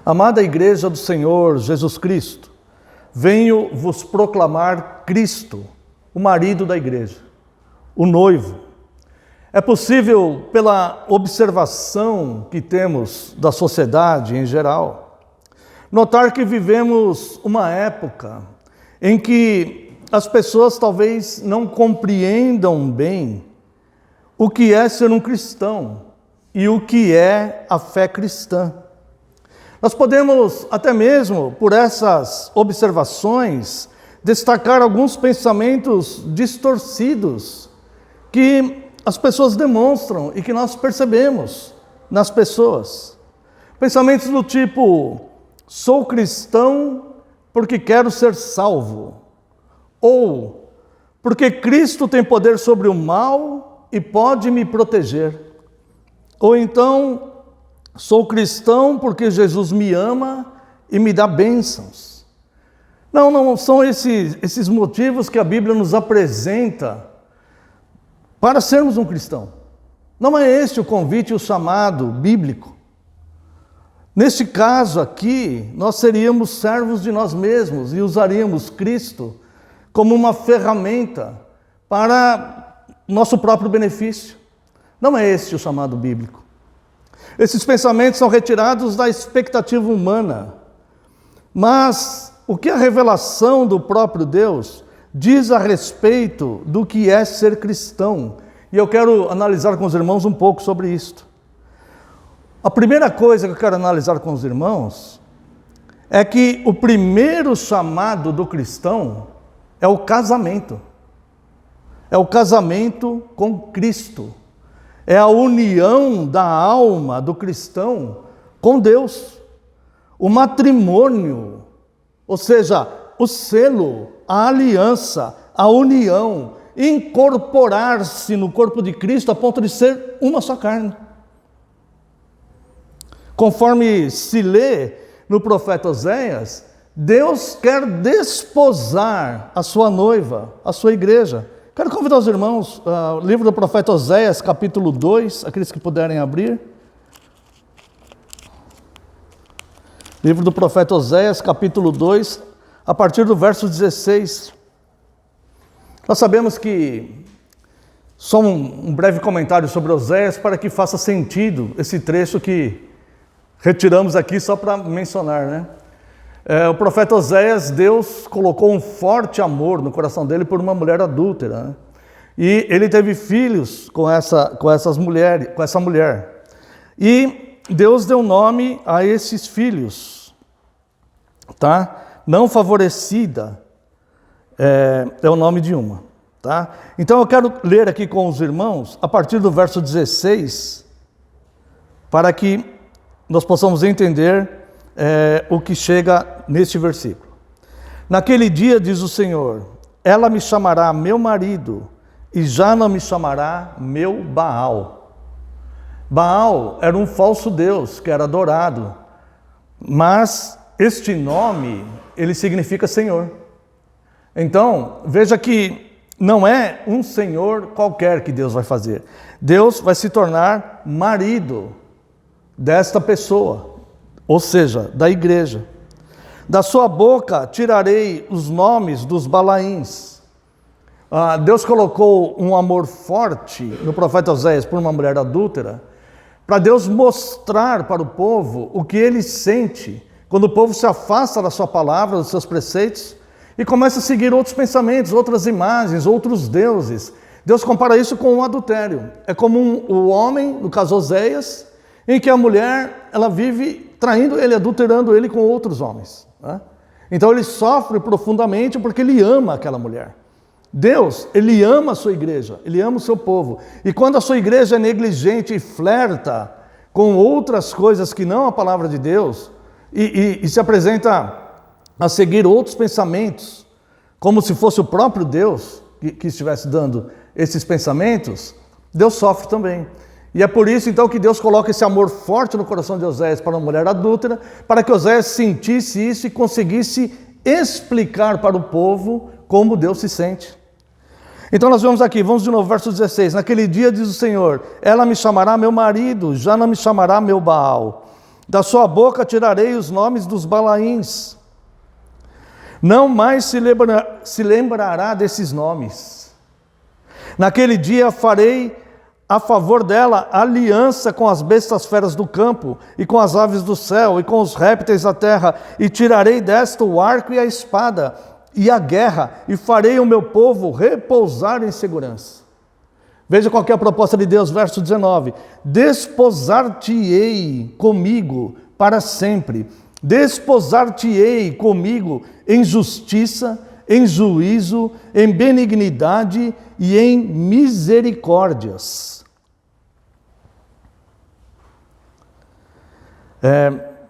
Amada Igreja do Senhor Jesus Cristo, venho vos proclamar Cristo, o marido da Igreja, o noivo. É possível, pela observação que temos da sociedade em geral, notar que vivemos uma época em que as pessoas talvez não compreendam bem o que é ser um cristão e o que é a fé cristã. Nós podemos, até mesmo por essas observações, destacar alguns pensamentos distorcidos que as pessoas demonstram e que nós percebemos nas pessoas. Pensamentos do tipo: sou cristão porque quero ser salvo. Ou, porque Cristo tem poder sobre o mal e pode me proteger. Ou então, sou cristão porque Jesus me ama e me dá bênçãos. Não são esses motivos que a Bíblia nos apresenta para sermos um cristão. Não é este o convite e o chamado bíblico. Neste caso aqui, nós seríamos servos de nós mesmos e usaríamos Cristo como uma ferramenta para nosso próprio benefício. Não é este o chamado bíblico. Esses pensamentos são retirados da expectativa humana. Mas o que a revelação do próprio Deus diz a respeito do que é ser cristão? E eu quero analisar com os irmãos um pouco sobre isto. A primeira coisa que eu quero analisar com os irmãos é que o primeiro chamado do cristão é o casamento. É o casamento com Cristo. É a união da alma do cristão com Deus. O matrimônio, ou seja, o selo, a aliança, a união, incorporar-se no corpo de Cristo a ponto de ser uma só carne. Conforme se lê no profeta Oséias, Deus quer desposar a sua noiva, a sua igreja. Quero convidar os irmãos, o livro do profeta Oséias, capítulo 2, aqueles que puderem abrir. Livro do profeta Oséias, capítulo 2, a partir do verso 16. Nós sabemos que, só um breve comentário sobre Oséias para que faça sentido esse trecho que retiramos aqui só para mencionar, né? O profeta Oséias, Deus colocou um forte amor no coração dele por uma mulher adúltera, né? E ele teve filhos com essa mulher. E Deus deu nome a esses filhos, tá? Não favorecida é o nome de uma, tá? Então eu quero ler aqui com os irmãos a partir do verso 16, para que nós possamos entender o que chega neste versículo. Naquele dia, diz o Senhor, ela me chamará meu marido e já não me chamará meu Baal. Baal era um falso deus que era adorado, mas este nome, ele significa Senhor. Então, veja que não é um Senhor qualquer que Deus vai fazer. Deus vai se tornar marido desta pessoa, ou seja, da igreja. Da sua boca tirarei os nomes dos Balaíns. Deus colocou um amor forte no profeta Oséias por uma mulher adúltera, para Deus mostrar para o povo o que ele sente quando o povo se afasta da sua palavra, dos seus preceitos, e começa a seguir outros pensamentos, outras imagens, outros deuses. Deus compara isso com um adultério. É como o homem, no caso Oséias, em que a mulher, ela vive traindo ele, adulterando ele com outros homens, né? Então ele sofre profundamente porque ele ama aquela mulher. Deus, ele ama a sua igreja, ele ama o seu povo. E quando a sua igreja é negligente e flerta com outras coisas que não a palavra de Deus, e se apresenta a seguir outros pensamentos, como se fosse o próprio Deus que estivesse dando esses pensamentos, Deus sofre também. E é por isso então que Deus coloca esse amor forte no coração de Oséias para uma mulher adúltera, para que Oséias sentisse isso e conseguisse explicar para o povo como Deus se sente. Então nós vemos aqui, vamos de novo, verso 16. Naquele dia, diz o Senhor, ela me chamará meu marido, já não me chamará meu Baal. Da sua boca tirarei os nomes dos Balaíns. Não mais se lembrará desses nomes. Naquele dia farei a favor dela aliança com as bestas feras do campo, e com as aves do céu, e com os répteis da terra, e tirarei desta o arco e a espada, e a guerra, e farei o meu povo repousar em segurança. Veja qual que é a proposta de Deus, verso 19. Desposar-te-ei comigo para sempre. Desposar-te-ei comigo em justiça, em juízo, em benignidade e em misericórdias.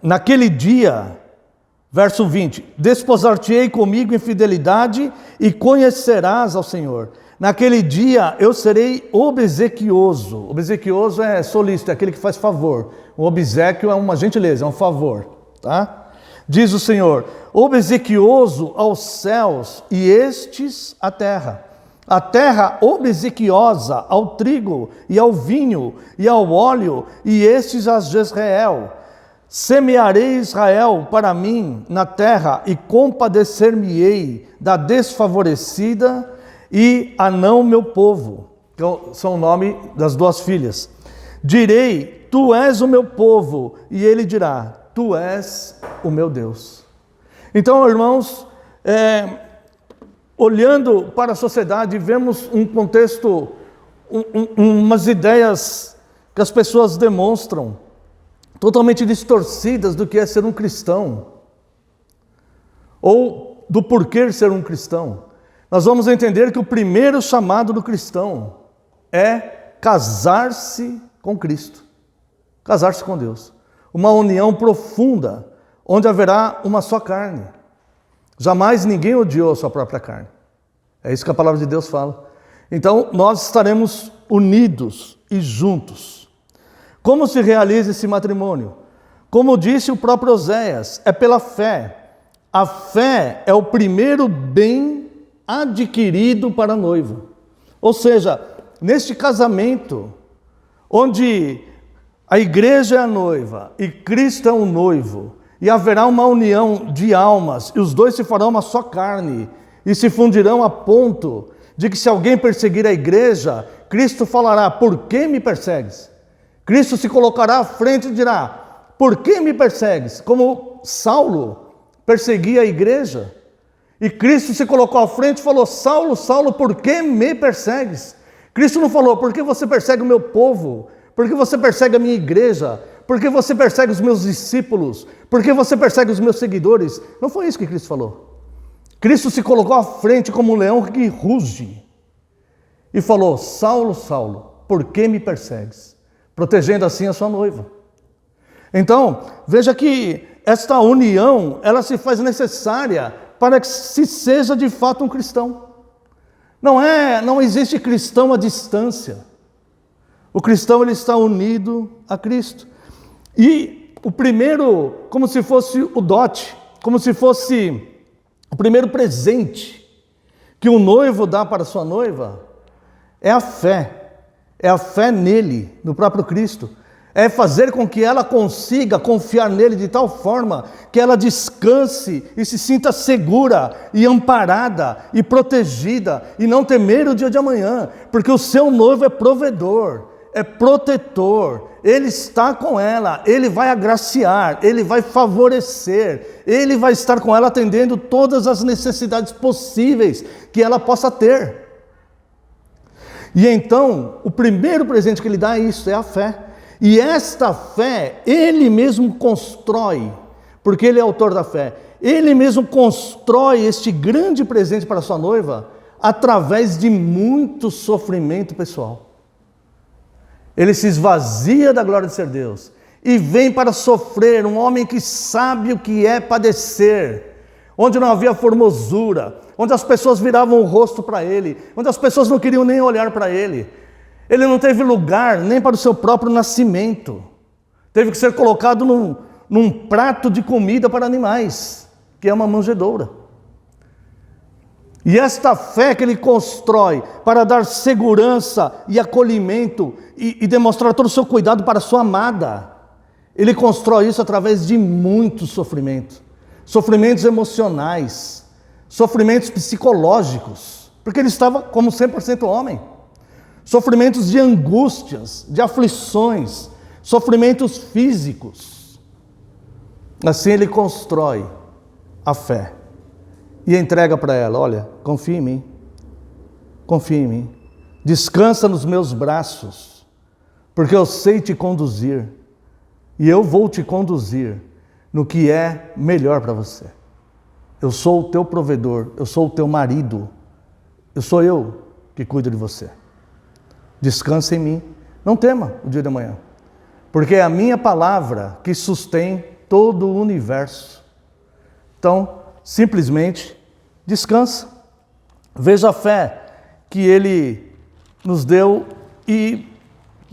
Naquele dia, verso 20, desposar-te-ei comigo em fidelidade e conhecerás ao Senhor. Naquele dia eu serei obsequioso. Obsequioso é solícito, é aquele que faz favor. O obséquio é uma gentileza, é um favor, tá? Diz o Senhor, obsequioso aos céus e estes à terra. A terra obsequiosa ao trigo e ao vinho e ao óleo e estes a Jezreel. Semearei Israel para mim na terra e compadecer-me-ei da desfavorecida e a não meu povo. Então, são o nome das duas filhas. Direi, tu és o meu povo, e ele dirá, tu és o meu Deus. Então, irmãos, olhando para a sociedade, vemos um contexto, umas ideias que as pessoas demonstram, totalmente distorcidas do que é ser um cristão, ou do porquê ser um cristão. Nós vamos entender que o primeiro chamado do cristão é casar-se com Cristo, casar-se com Deus. Uma união profunda, onde haverá uma só carne. Jamais ninguém odiou a sua própria carne. É isso que a palavra de Deus fala. Então, nós estaremos unidos e juntos. Como se realiza esse matrimônio? Como disse o próprio Oséias, é pela fé. A fé é o primeiro bem adquirido para a noiva. Ou seja, neste casamento, onde a igreja é a noiva e Cristo é o noivo, e haverá uma união de almas, e os dois se farão uma só carne, e se fundirão a ponto de que se alguém perseguir a igreja, Cristo falará, por que me persegues? Cristo se colocará à frente e dirá, por que me persegues? Como Saulo perseguia a igreja. E Cristo se colocou à frente e falou, Saulo, Saulo, por que me persegues? Cristo não falou, por que você persegue o meu povo? Por que você persegue a minha igreja? Por que você persegue os meus discípulos? Por que você persegue os meus seguidores? Não foi isso que Cristo falou. Cristo se colocou à frente como um leão que ruge. E falou, Saulo, Saulo, por que me persegues? Protegendo assim a sua noiva. Então, veja que esta união, ela se faz necessária para que se seja de fato um cristão. Não existe cristão à distância. O cristão, ele está unido a Cristo. E o primeiro, como se fosse o dote, como se fosse o primeiro presente que um noivo dá para sua noiva, é a fé. É a fé nele, no próprio Cristo. É fazer com que ela consiga confiar nele de tal forma que ela descanse e se sinta segura e amparada e protegida e não temer o dia de amanhã, porque o seu noivo é provedor, é protetor, ele está com ela, ele vai agraciar, ele vai favorecer, ele vai estar com ela atendendo todas as necessidades possíveis que ela possa ter. E então, o primeiro presente que ele dá é isso, é a fé. E esta fé, ele mesmo constrói, porque ele é autor da fé, ele mesmo constrói este grande presente para sua noiva, através de muito sofrimento pessoal. Ele se esvazia da glória de ser Deus, e vem para sofrer, um homem que sabe o que é padecer, onde não havia formosura, onde as pessoas viravam o rosto para ele, onde as pessoas não queriam nem olhar para ele. Ele não teve lugar nem para o seu próprio nascimento. Teve que ser colocado num prato de comida para animais, que é uma manjedoura. E esta fé que ele constrói para dar segurança e acolhimento e demonstrar todo o seu cuidado para a sua amada, ele constrói isso através de muito sofrimento. Sofrimentos emocionais, sofrimentos psicológicos, porque ele estava como 100% homem. Sofrimentos de angústias, de aflições, sofrimentos físicos. Assim ele constrói a fé e entrega para ela, olha, confia em mim, Descansa nos meus braços, porque eu sei te conduzir, e eu vou te conduzir no que é melhor para você. Eu sou o teu provedor, eu sou o teu marido, sou eu que cuido de você. Descansa em mim, não tema o dia de amanhã, porque é a minha palavra que sustém todo o universo. Então, simplesmente descansa. Veja a fé que Ele nos deu e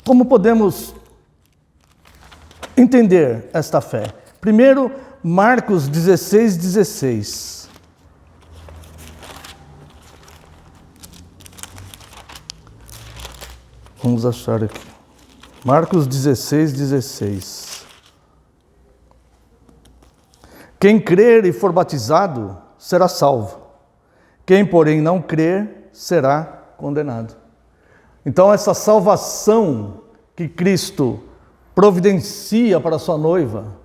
como podemos entender esta fé. Primeiro, Marcos 16:16. Vamos achar aqui. Marcos 16:16. Quem crer e for batizado será salvo. Quem, porém, não crer será condenado. Então, essa salvação que Cristo providencia para a sua noiva,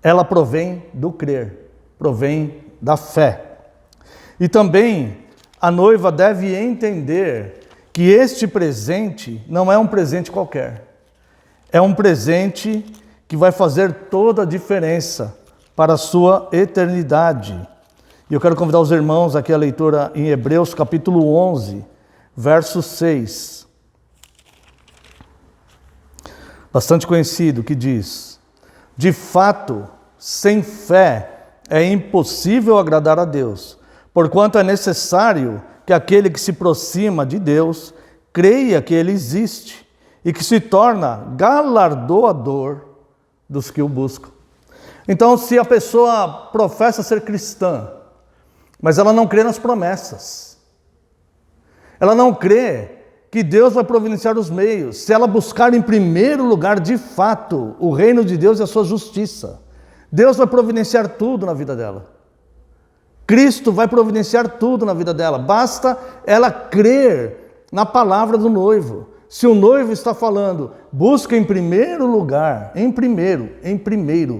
ela provém do crer, provém da fé. E também a noiva deve entender que este presente não é um presente qualquer. É um presente que vai fazer toda a diferença para a sua eternidade. E eu quero convidar os irmãos aqui à leitura em Hebreus capítulo 11, verso 6. Bastante conhecido, que diz: de fato, sem fé é impossível agradar a Deus, porquanto é necessário que aquele que se aproxima de Deus creia que Ele existe e que se torna galardoador dos que o buscam. Então, se a pessoa professa ser cristã, mas ela não crê nas promessas, ela não crê que Deus vai providenciar os meios, se ela buscar em primeiro lugar, de fato, o reino de Deus e a sua justiça, Deus vai providenciar tudo na vida dela. Cristo vai providenciar tudo na vida dela, basta ela crer na palavra do noivo. Se o noivo está falando, busca em primeiro lugar, em primeiro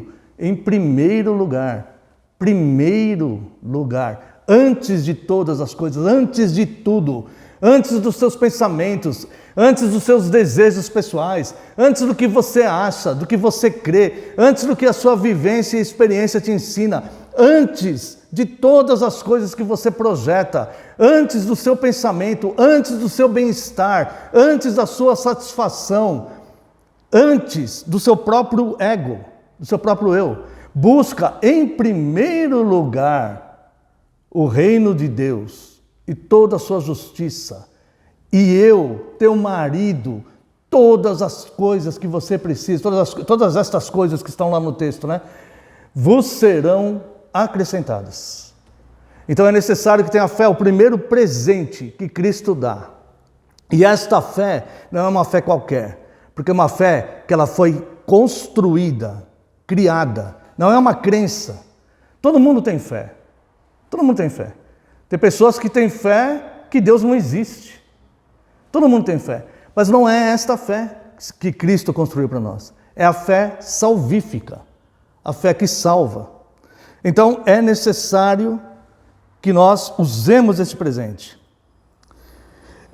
lugar, antes de todas as coisas, antes de tudo, antes dos seus pensamentos, antes dos seus desejos pessoais, antes do que você acha, do que você crê, antes do que a sua vivência e experiência te ensina, antes de todas as coisas que você projeta, antes do seu pensamento, antes do seu bem-estar, antes da sua satisfação, antes do seu próprio ego, do seu próprio eu. Busca em primeiro lugar o reino de Deus e toda a sua justiça. E eu, teu marido, todas as coisas que você precisa, todas estas coisas que estão lá no texto, né? Vos serão acrescentadas. Então é necessário que tenha fé, o primeiro presente que Cristo dá. E esta fé não é uma fé qualquer, porque é uma fé que ela foi construída, criada, não é uma crença. Todo mundo tem fé, todo mundo tem fé. Tem pessoas que têm fé que Deus não existe. Todo mundo tem fé, mas não é esta fé que Cristo construiu para nós. É a fé salvífica, a fé que salva. Então é necessário que nós usemos esse presente.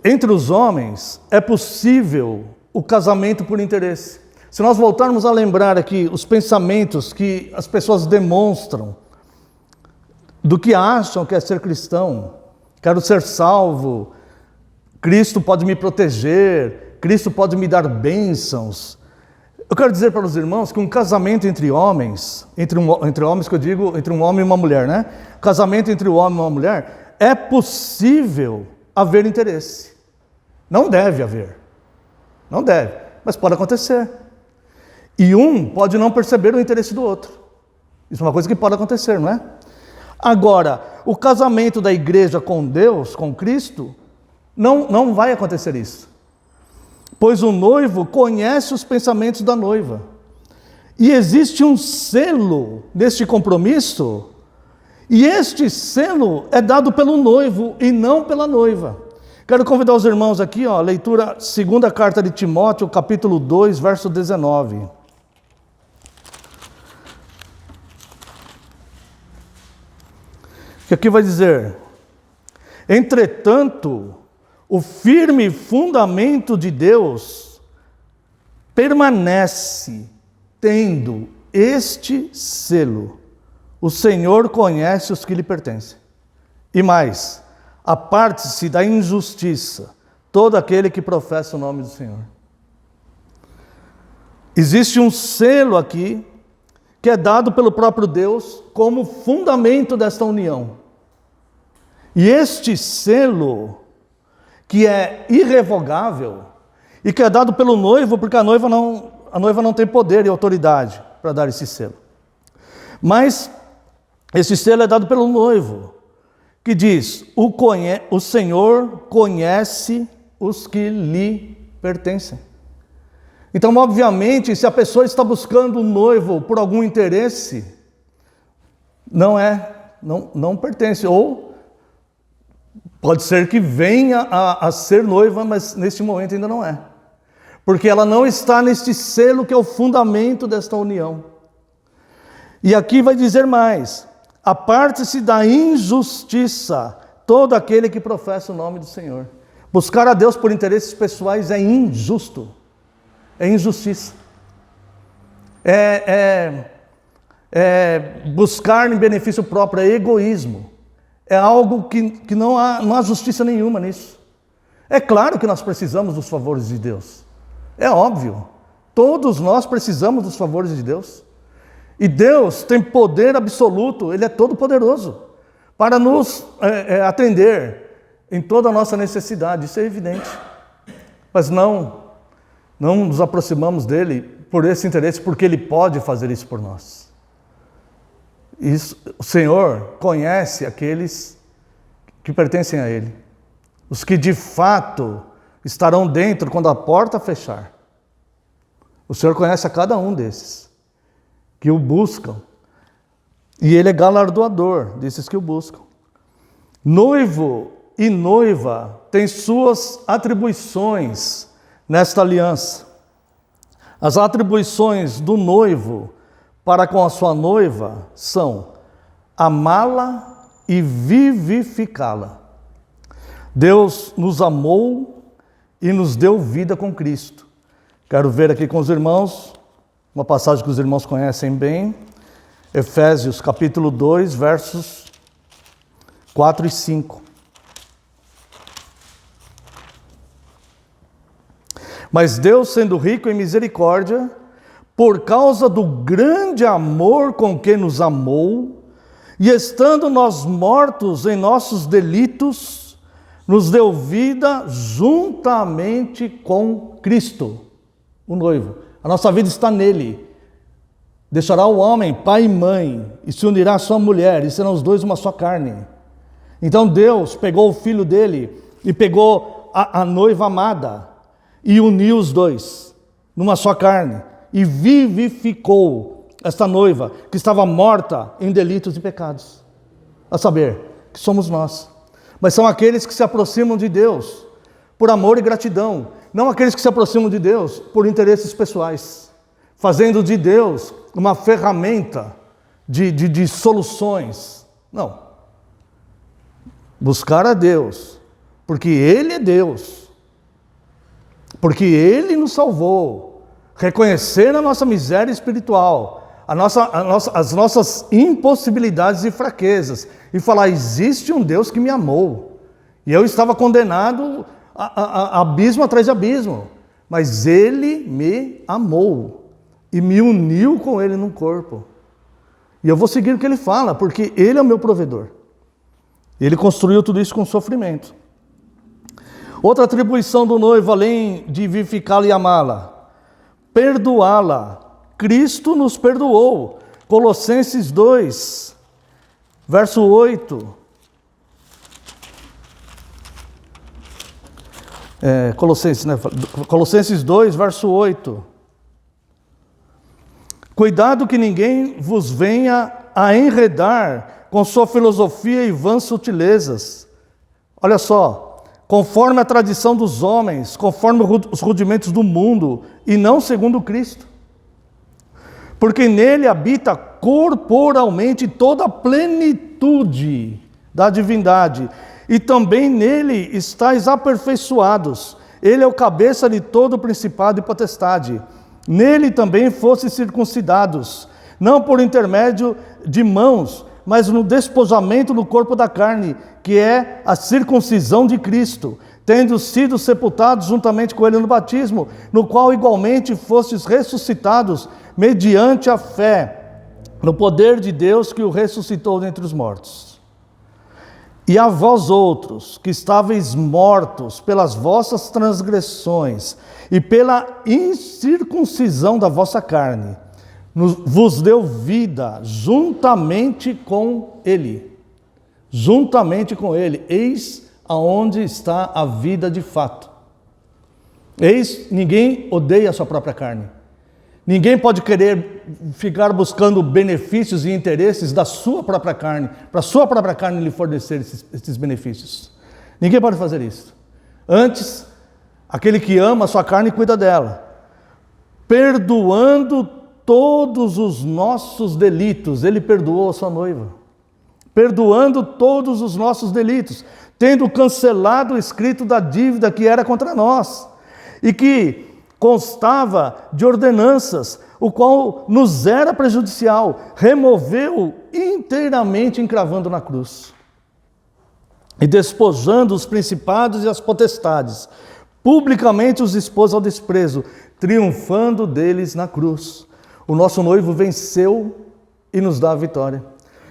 Entre os homens é possível o casamento por interesse. Se nós voltarmos a lembrar aqui os pensamentos que as pessoas demonstram do que acham que é ser cristão, quero ser salvo, Cristo pode me proteger, Cristo pode me dar bênçãos. Eu quero dizer para os irmãos que um casamento entre homens, entre homens que eu digo, entre um homem e uma mulher, né? Casamento entre um homem e uma mulher, é possível haver interesse. Não deve haver. Não deve, mas pode acontecer. E um pode não perceber o interesse do outro. Isso é uma coisa que pode acontecer, não é? Agora, o casamento da igreja com Deus, com Cristo, não vai acontecer isso. Pois o noivo conhece os pensamentos da noiva. E existe um selo neste compromisso, e este selo é dado pelo noivo e não pela noiva. Quero convidar os irmãos aqui, leitura, segunda carta de Timóteo, capítulo 2, verso 19. Que aqui vai dizer: entretanto, O firme fundamento de Deus permanece tendo este selo: o Senhor conhece os que lhe pertencem. E mais, aparte-se da injustiça todo aquele que professa o nome do Senhor. Existe um selo aqui que é dado pelo próprio Deus como fundamento desta união. E este selo, que é irrevogável e que é dado pelo noivo, porque a noiva não tem poder e autoridade para dar esse selo. Mas esse selo é dado pelo noivo, que diz: o Senhor conhece os que lhe pertencem. Então, obviamente, se a pessoa está buscando um noivo por algum interesse, não pertence. Ou pode ser que venha a ser noiva, mas neste momento ainda não é. Porque ela não está neste selo que é o fundamento desta união. E aqui vai dizer mais: aparte-se da injustiça todo aquele que professa o nome do Senhor. Buscar a Deus por interesses pessoais é injusto. É injustiça. Buscar em benefício próprio, é egoísmo. É algo que não há justiça nenhuma nisso. É claro que nós precisamos dos favores de Deus. É óbvio. Todos nós precisamos dos favores de Deus. E Deus tem poder absoluto, Ele é todo poderoso para nos atender em toda a nossa necessidade. Isso é evidente. Mas não nos aproximamos dele por esse interesse, porque ele pode fazer isso por nós. O Senhor conhece aqueles que pertencem a ele, os que de fato estarão dentro quando a porta fechar. O Senhor conhece a cada um desses que o buscam, e ele é galardoador desses que o buscam. Noivo e noiva têm suas atribuições nesta aliança. As atribuições do noivo para com a sua noiva são amá-la e vivificá-la. Deus nos amou e nos deu vida com Cristo. Quero ver aqui com os irmãos uma passagem que os irmãos conhecem bem, Efésios capítulo 2, versos 4 e 5. Mas Deus, sendo rico em misericórdia, por causa do grande amor com que nos amou, e estando nós mortos em nossos delitos, nos deu vida juntamente com Cristo, o noivo. A nossa vida está nele. Deixará o homem pai e mãe, e se unirá à sua mulher, e serão os dois uma só carne. Então Deus pegou o filho dele e pegou a noiva amada, e uniu os dois numa só carne, e vivificou esta noiva que estava morta em delitos e pecados. A saber, que somos nós. Mas são aqueles que se aproximam de Deus por amor e gratidão, não aqueles que se aproximam de Deus por interesses pessoais, fazendo de Deus uma ferramenta de soluções. Não. Buscar a Deus, porque Ele é Deus. Porque Ele nos salvou, reconhecer a nossa miséria espiritual, as nossas impossibilidades e fraquezas, e falar: existe um Deus que me amou, e eu estava condenado a abismo atrás de abismo, mas Ele me amou, e me uniu com Ele num corpo, e eu vou seguir o que Ele fala, porque Ele é o meu provedor. Ele construiu tudo isso com sofrimento. Outra atribuição do noivo, além de vivificá-la e amá-la, perdoá-la. Cristo nos perdoou. Colossenses 2, verso 8. Colossenses 2, verso 8. Cuidado que ninguém vos venha a enredar com sua filosofia e vãs sutilezas. Olha só. Conforme a tradição dos homens, conforme os rudimentos do mundo, e não segundo Cristo. Porque nele habita corporalmente toda a plenitude da divindade, e também nele estáis aperfeiçoados. Ele é o cabeça de todo o principado e potestade. Nele também fostes circuncidados, não por intermédio de mãos, mas no despojamento do corpo da carne, que é a circuncisão de Cristo, tendo sido sepultados juntamente com ele no batismo, no qual igualmente fostes ressuscitados, mediante a fé, no poder de Deus que o ressuscitou dentre os mortos. E a vós outros, que estáveis mortos pelas vossas transgressões e pela incircuncisão da vossa carne, vos deu vida juntamente com ele. Juntamente com ele. Eis aonde está a vida de fato. Eis, ninguém odeia a sua própria carne. Ninguém pode querer ficar buscando benefícios e interesses da sua própria carne, para a sua própria carne lhe fornecer esses benefícios. Ninguém pode fazer isso. Antes, aquele que ama a sua carne cuida dela, perdoando todos os nossos delitos. Ele perdoou a sua noiva, perdoando todos os nossos delitos, tendo cancelado o escrito da dívida que era contra nós, e que constava de ordenanças, o qual nos era prejudicial, removeu inteiramente encravando na cruz, e despojando os principados e as potestades, publicamente os expôs ao desprezo, triunfando deles na cruz. O nosso noivo venceu e nos dá a vitória.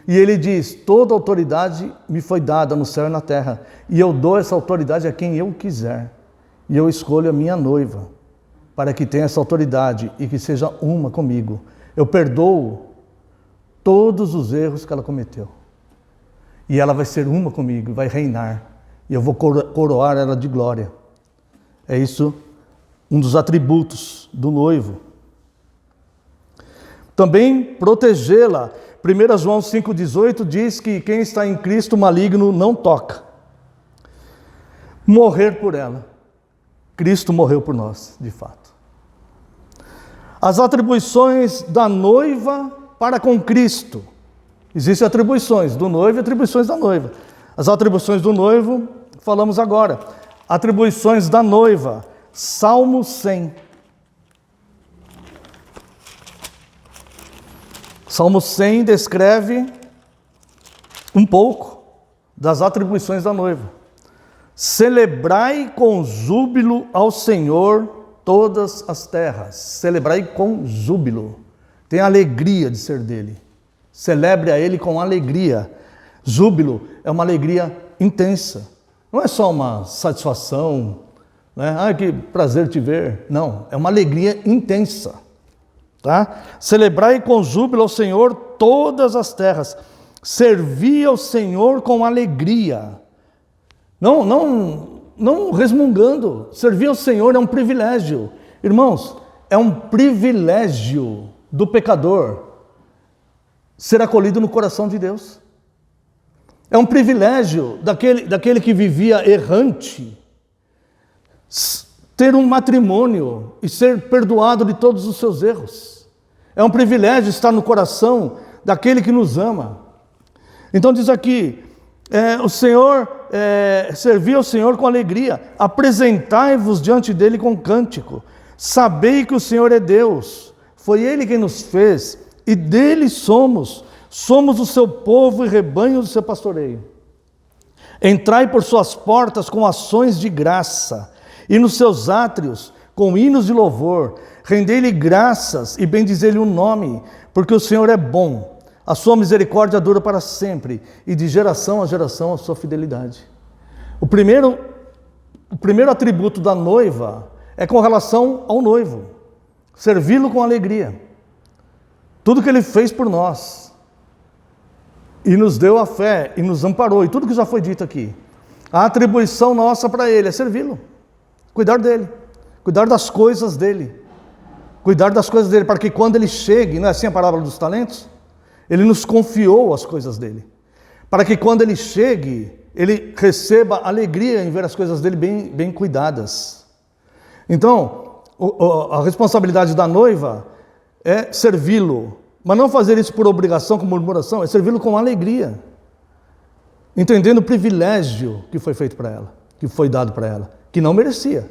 E ele diz: toda autoridade me foi dada no céu e na terra, e eu dou essa autoridade a quem eu quiser. E eu escolho a minha noiva, para que tenha essa autoridade e que seja uma comigo. Eu perdoo todos os erros que ela cometeu. E ela vai ser uma comigo, vai reinar. E eu vou coroar ela de glória. É isso, um dos atributos do noivo. Também protegê-la. 1 João 5,18 diz que quem está em Cristo, o maligno não toca. Morrer por ela. Cristo morreu por nós, de fato. As atribuições da noiva para com Cristo. Existem atribuições do noivo e atribuições da noiva. As atribuições do noivo, falamos agora. Atribuições da noiva. Salmo 100. Salmo 100 descreve um pouco das atribuições da noiva. Celebrai com júbilo ao Senhor todas as terras. Celebrai com júbilo. Tenha alegria de ser dele. Celebre a ele com alegria. Júbilo é uma alegria intensa. Não é só uma satisfação, né? Ah, que prazer te ver. Não, é uma alegria intensa. Tá? Celebrai com júbilo ao Senhor todas as terras. Servi ao Senhor com alegria. Não resmungando. Servir ao Senhor é um privilégio. Irmãos, é um privilégio do pecador ser acolhido no coração de Deus. É um privilégio daquele que vivia errante ter um matrimônio e ser perdoado de todos os seus erros. É um privilégio estar no coração daquele que nos ama. Então diz aqui, o Senhor, servi ao Senhor com alegria, apresentai-vos diante dele com cântico, sabei que o Senhor é Deus, foi Ele quem nos fez, e dele somos o seu povo e rebanho do seu pastoreio. Entrai por suas portas com ações de graça, e nos seus átrios com hinos de louvor, rendei-lhe graças e bendizei-lhe o nome, porque o Senhor é bom, a sua misericórdia dura para sempre, e de geração a geração a sua fidelidade. O primeiro atributo da noiva é com relação ao noivo, servi-lo com alegria. Tudo que ele fez por nós, e nos deu a fé, e nos amparou, e tudo que já foi dito aqui. A atribuição nossa para ele é servi-lo, cuidar dele, cuidar das coisas dele, para que quando ele chegue, não é assim a parábola dos talentos? Ele nos confiou as coisas dele, para que quando ele chegue, ele receba alegria em ver as coisas dele bem cuidadas. Então, a responsabilidade da noiva é servi-lo, mas não fazer isso por obrigação, com murmuração, é servi-lo com alegria. entendendo o privilégio que foi feito para ela, que foi dado para ela, que não merecia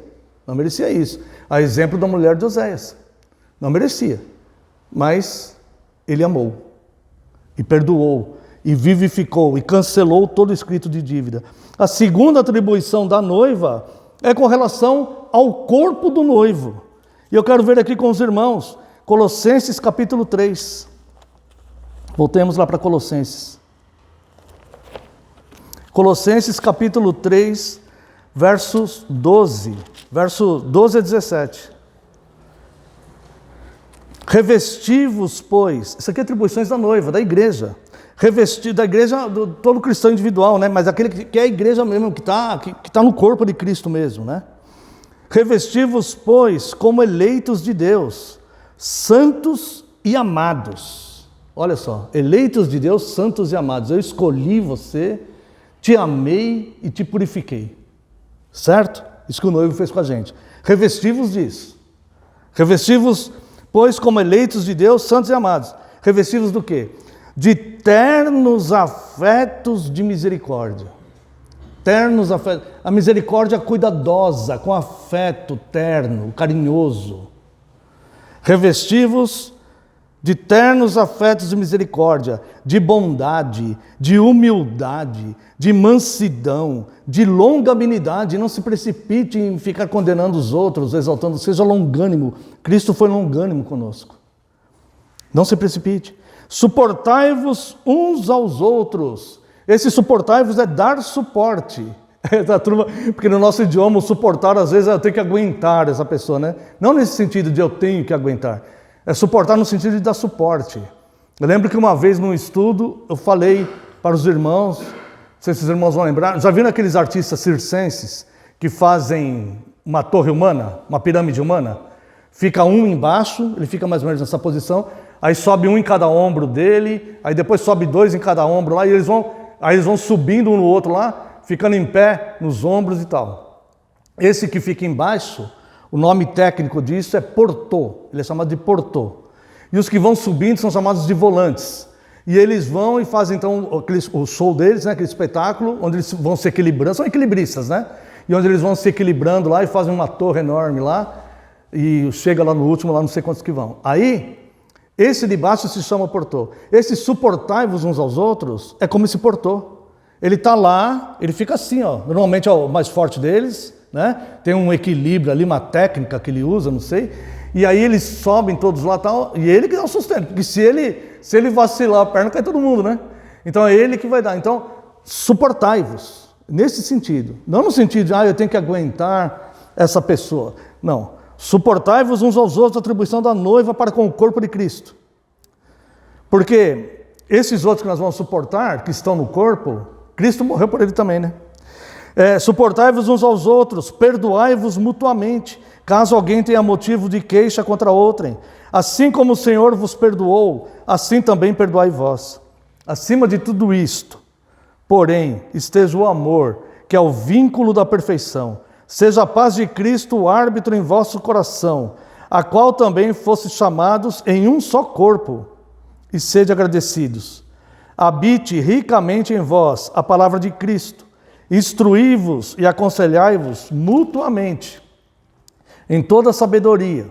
isso. A exemplo da mulher de Oséias, não merecia, mas ele amou, e perdoou, e vivificou, e cancelou todo o escrito de dívida. A segunda atribuição da noiva é com relação ao corpo do noivo. E eu quero ver aqui com os irmãos, Colossenses capítulo 3. Voltemos lá para Colossenses. Colossenses capítulo 3, verso 12 a 17. Revesti-vos, pois, isso aqui é atribuições da noiva, da igreja. Revestir da igreja, todo cristão individual, né? Mas aquele que é a igreja mesmo, que tá no corpo de Cristo mesmo, né? Revesti-vos, pois, como eleitos de Deus, santos e amados. Olha só, eleitos de Deus, santos e amados. Eu escolhi você, te amei e te purifiquei. Certo? Isso que o noivo fez com a gente. Revesti-vos disso. Revesti-vos, pois, como eleitos de Deus, santos e amados. Revesti-vos do quê? De ternos afetos de misericórdia. Ternos afetos. A misericórdia cuidadosa, com afeto terno, carinhoso. Revesti-vos de ternos afetos de misericórdia, de bondade, de humildade, de mansidão, de longanimidade. Não se precipite em ficar condenando os outros, exaltando, seja longânimo. Cristo foi longânimo conosco. Não se precipite. Suportai-vos uns aos outros. Esse suportai-vos é dar suporte. Porque no nosso idioma, o suportar, às vezes, eu tenho que aguentar essa pessoa, né? Não nesse sentido de eu tenho que aguentar. É suportar no sentido de dar suporte. Eu lembro que uma vez num estudo, eu falei para os irmãos, não sei se os irmãos vão lembrar, já viram aqueles artistas circenses que fazem uma torre humana, uma pirâmide humana? Fica um embaixo, ele fica mais ou menos nessa posição, aí sobe um em cada ombro dele, aí depois sobe dois em cada ombro lá, e eles vão subindo um no outro lá, ficando em pé nos ombros e tal. Esse que fica embaixo, o nome técnico disso é portô, ele é chamado de portô. E os que vão subindo são chamados de volantes. E eles vão e fazem então o show deles, né, aquele espetáculo, onde eles vão se equilibrando, são equilibristas, né? E onde eles vão se equilibrando lá e fazem uma torre enorme lá, e chega lá no último, lá não sei quantos que vão. Aí, esse de baixo se chama portô. Esse suportai-vos uns aos outros é como esse portô. Ele está lá, ele fica assim, ó. Normalmente é o mais forte deles, né? Tem um equilíbrio ali, uma técnica que ele usa, não sei. E aí eles sobem todos lá tal, e ele que dá o sustento, porque se ele vacilar a perna, cai todo mundo, né? Então é ele que vai dar. Então, suportai-vos, nesse sentido. Não no sentido de, eu tenho que aguentar essa pessoa. Não. Suportai-vos uns aos outros, a atribuição da noiva para com o corpo de Cristo. Porque esses outros que nós vamos suportar, que estão no corpo, Cristo morreu por ele também, né? Suportai-vos uns aos outros, perdoai-vos mutuamente, caso alguém tenha motivo de queixa contra outrem. Assim como o Senhor vos perdoou, assim também perdoai vós. Acima de tudo isto, porém, esteja o amor, que é o vínculo da perfeição. Seja a paz de Cristo o árbitro em vosso coração, a qual também fostes chamados em um só corpo, e sede agradecidos. Habite ricamente em vós a palavra de Cristo, instruí-vos e aconselhai-vos mutuamente, em toda sabedoria,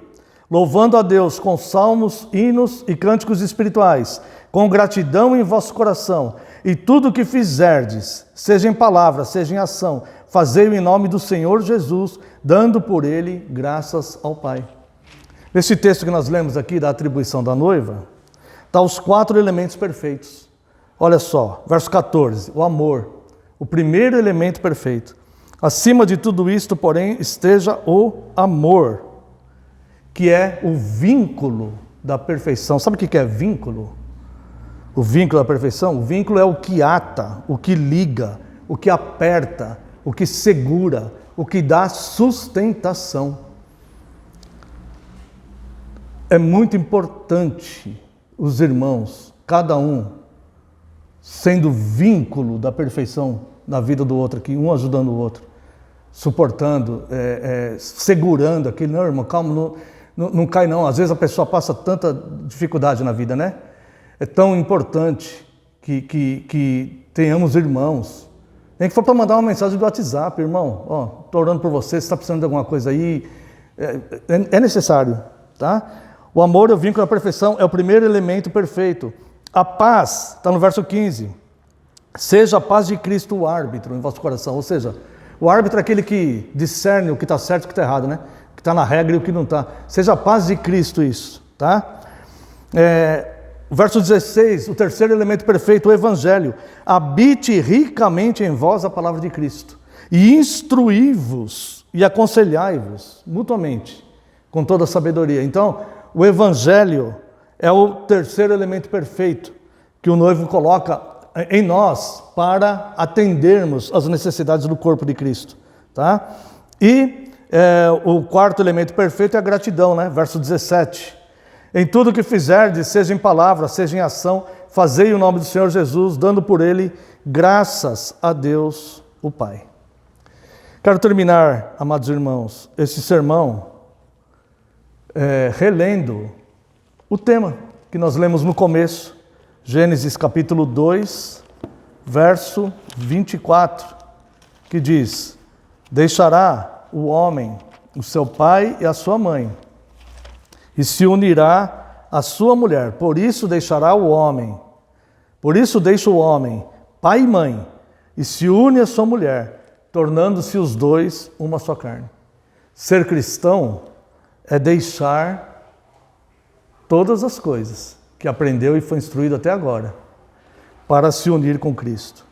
louvando a Deus com salmos, hinos e cânticos espirituais, com gratidão em vosso coração, e tudo o que fizerdes, seja em palavra, seja em ação, fazei-o em nome do Senhor Jesus, dando por ele graças ao Pai. Nesse texto que nós lemos aqui da atribuição da noiva, está os 4 elementos perfeitos. Olha só, verso 14, o amor, o primeiro elemento perfeito. Acima de tudo isto, porém, esteja o amor, que é o vínculo da perfeição. Sabe o que é vínculo? O vínculo da perfeição? O vínculo é o que ata, o que liga, o que aperta, o que segura, o que dá sustentação. É muito importante os irmãos, cada um, sendo vínculo da perfeição na vida do outro aqui, um ajudando o outro, suportando, segurando aquele, não, irmão, calma, não cai não. Às vezes a pessoa passa tanta dificuldade na vida, né? É tão importante que tenhamos irmãos Nem que for para mandar uma mensagem do WhatsApp, irmão, ó, estou orando por você, você está precisando de alguma coisa aí, é necessário, tá? O amor, o vínculo, a perfeição é o primeiro elemento perfeito. A paz, está no verso 15, seja a paz de Cristo o árbitro em vosso coração, ou seja, o árbitro é aquele que discerne o que está certo e o que está errado, né? O que está na regra e o que não está. Seja a paz de Cristo isso, tá? O verso 16, o terceiro elemento perfeito, o Evangelho. Habite ricamente em vós a palavra de Cristo, e instruí-vos e aconselhai-vos mutuamente, com toda a sabedoria. Então, o Evangelho é o terceiro elemento perfeito que o noivo coloca em nós para atendermos às necessidades do corpo de Cristo, tá? E o quarto elemento perfeito é a gratidão, né? Verso 17. Em tudo que fizerdes, seja em palavra, seja em ação, fazei o nome do Senhor Jesus, dando por ele graças a Deus o Pai. Quero terminar, amados irmãos, esse sermão relendo o tema que nós lemos no começo, Gênesis capítulo 2, verso 24, que diz: deixará o homem o seu pai e a sua mãe, e se unirá à sua mulher. Por isso deixa o homem, pai e mãe, e se une à sua mulher, tornando-se os dois uma só carne. Ser cristão é deixar todas as coisas que aprendeu e foi instruído até agora, para se unir com Cristo.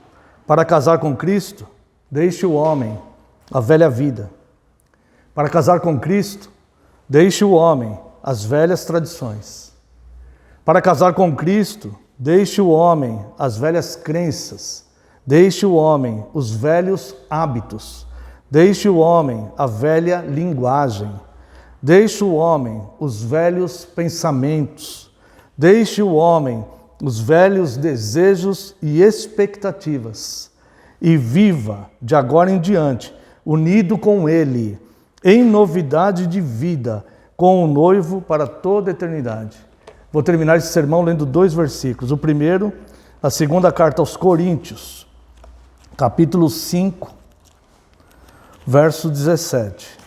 Para casar com Cristo, deixe o homem a velha vida. Para casar com Cristo, deixe o homem as velhas tradições. Para casar com Cristo, deixe o homem as velhas crenças. Deixe o homem os velhos hábitos. Deixe o homem a velha linguagem. Deixe o homem os velhos pensamentos. Deixe o homem os velhos desejos e expectativas. E viva, de agora em diante, unido com Ele, em novidade de vida, com o noivo para toda a eternidade. Vou terminar esse sermão lendo 2 versículos. O primeiro, a segunda carta aos Coríntios, capítulo 5, verso 17.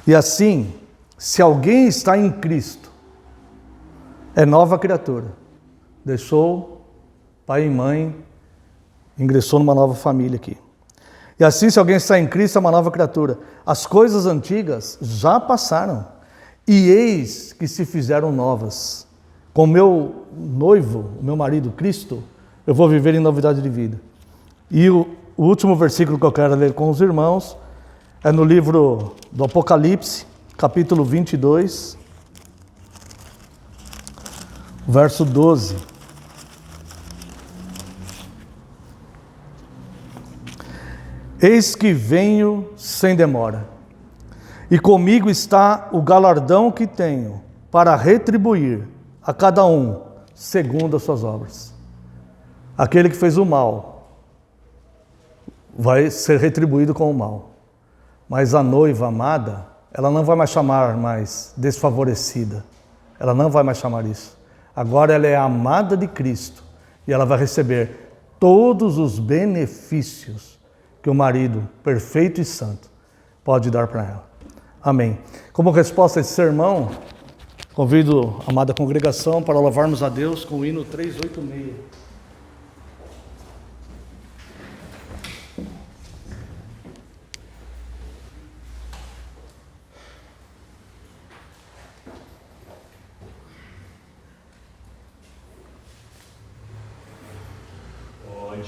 E assim, se alguém está em Cristo, é nova criatura. Deixou pai e mãe, ingressou numa nova família aqui. E assim, se alguém está em Cristo, é uma nova criatura. As coisas antigas já passaram, e eis que se fizeram novas. Com o meu noivo, o meu marido, Cristo, eu vou viver em novidade de vida. E o último versículo que eu quero ler com os irmãos é no livro do Apocalipse, capítulo 22, verso 12. Eis que venho sem demora, e comigo está o galardão que tenho para retribuir a cada um segundo as suas obras. Aquele que fez o mal vai ser retribuído com o mal. Mas a noiva amada, ela não vai mais chamar mais desfavorecida. Ela não vai mais chamar isso. Agora ela é a amada de Cristo e ela vai receber todos os benefícios que o marido perfeito e santo pode dar para ela. Amém. Como resposta a esse sermão, convido a amada congregação para louvarmos a Deus com o hino 386.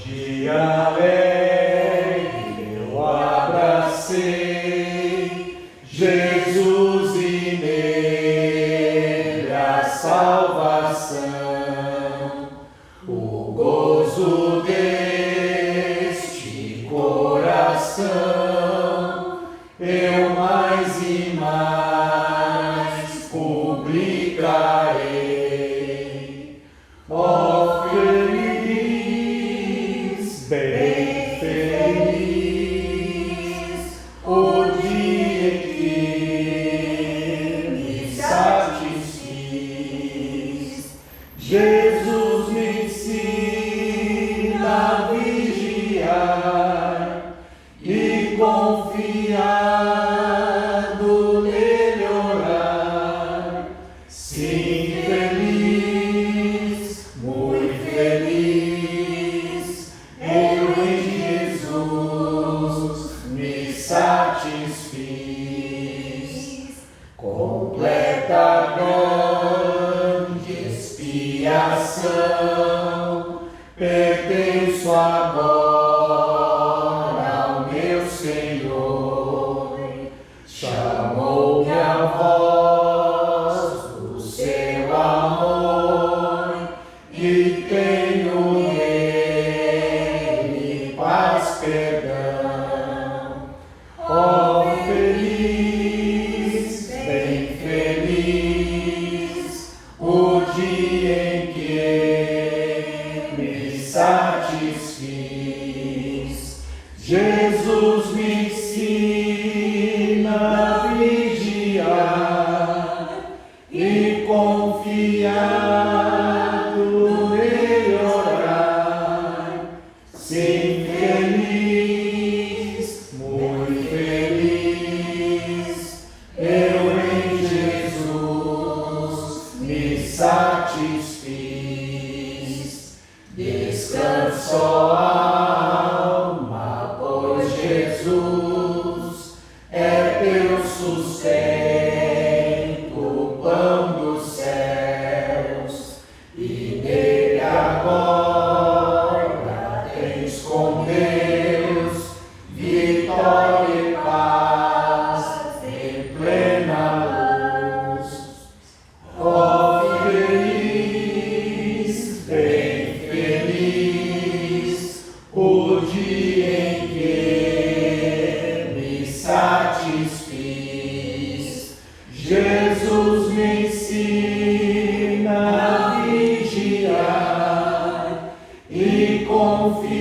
Dia alegre eu abracei Jesus e nele a salvação, o gozo deste coração eu mais e mais publicarei. Ó bem feliz o dia em que confiado nele orar. Sim, feliz, muito feliz, eu em Jesus me satisfiz. Completa grande expiação, pertenço agora ao meu Senhor. Chamou-me a voz do seu amor e tenho nele paz, perdão. Ó feliz, bem feliz, o dia em que me satisfiz. Jesus me ensina a vigiar e confiado nele orar. Sim, feliz, muito feliz, eu em Jesus me satisfiz. Descanso, alma, pois Jesus é teu sustento, o pão dos céus, e nele agora tens com Deus vitória e paz em plena luz. Ó feliz, bem feliz, o dia em que me satisfiz. Jesus me ensina a vigiar e confiando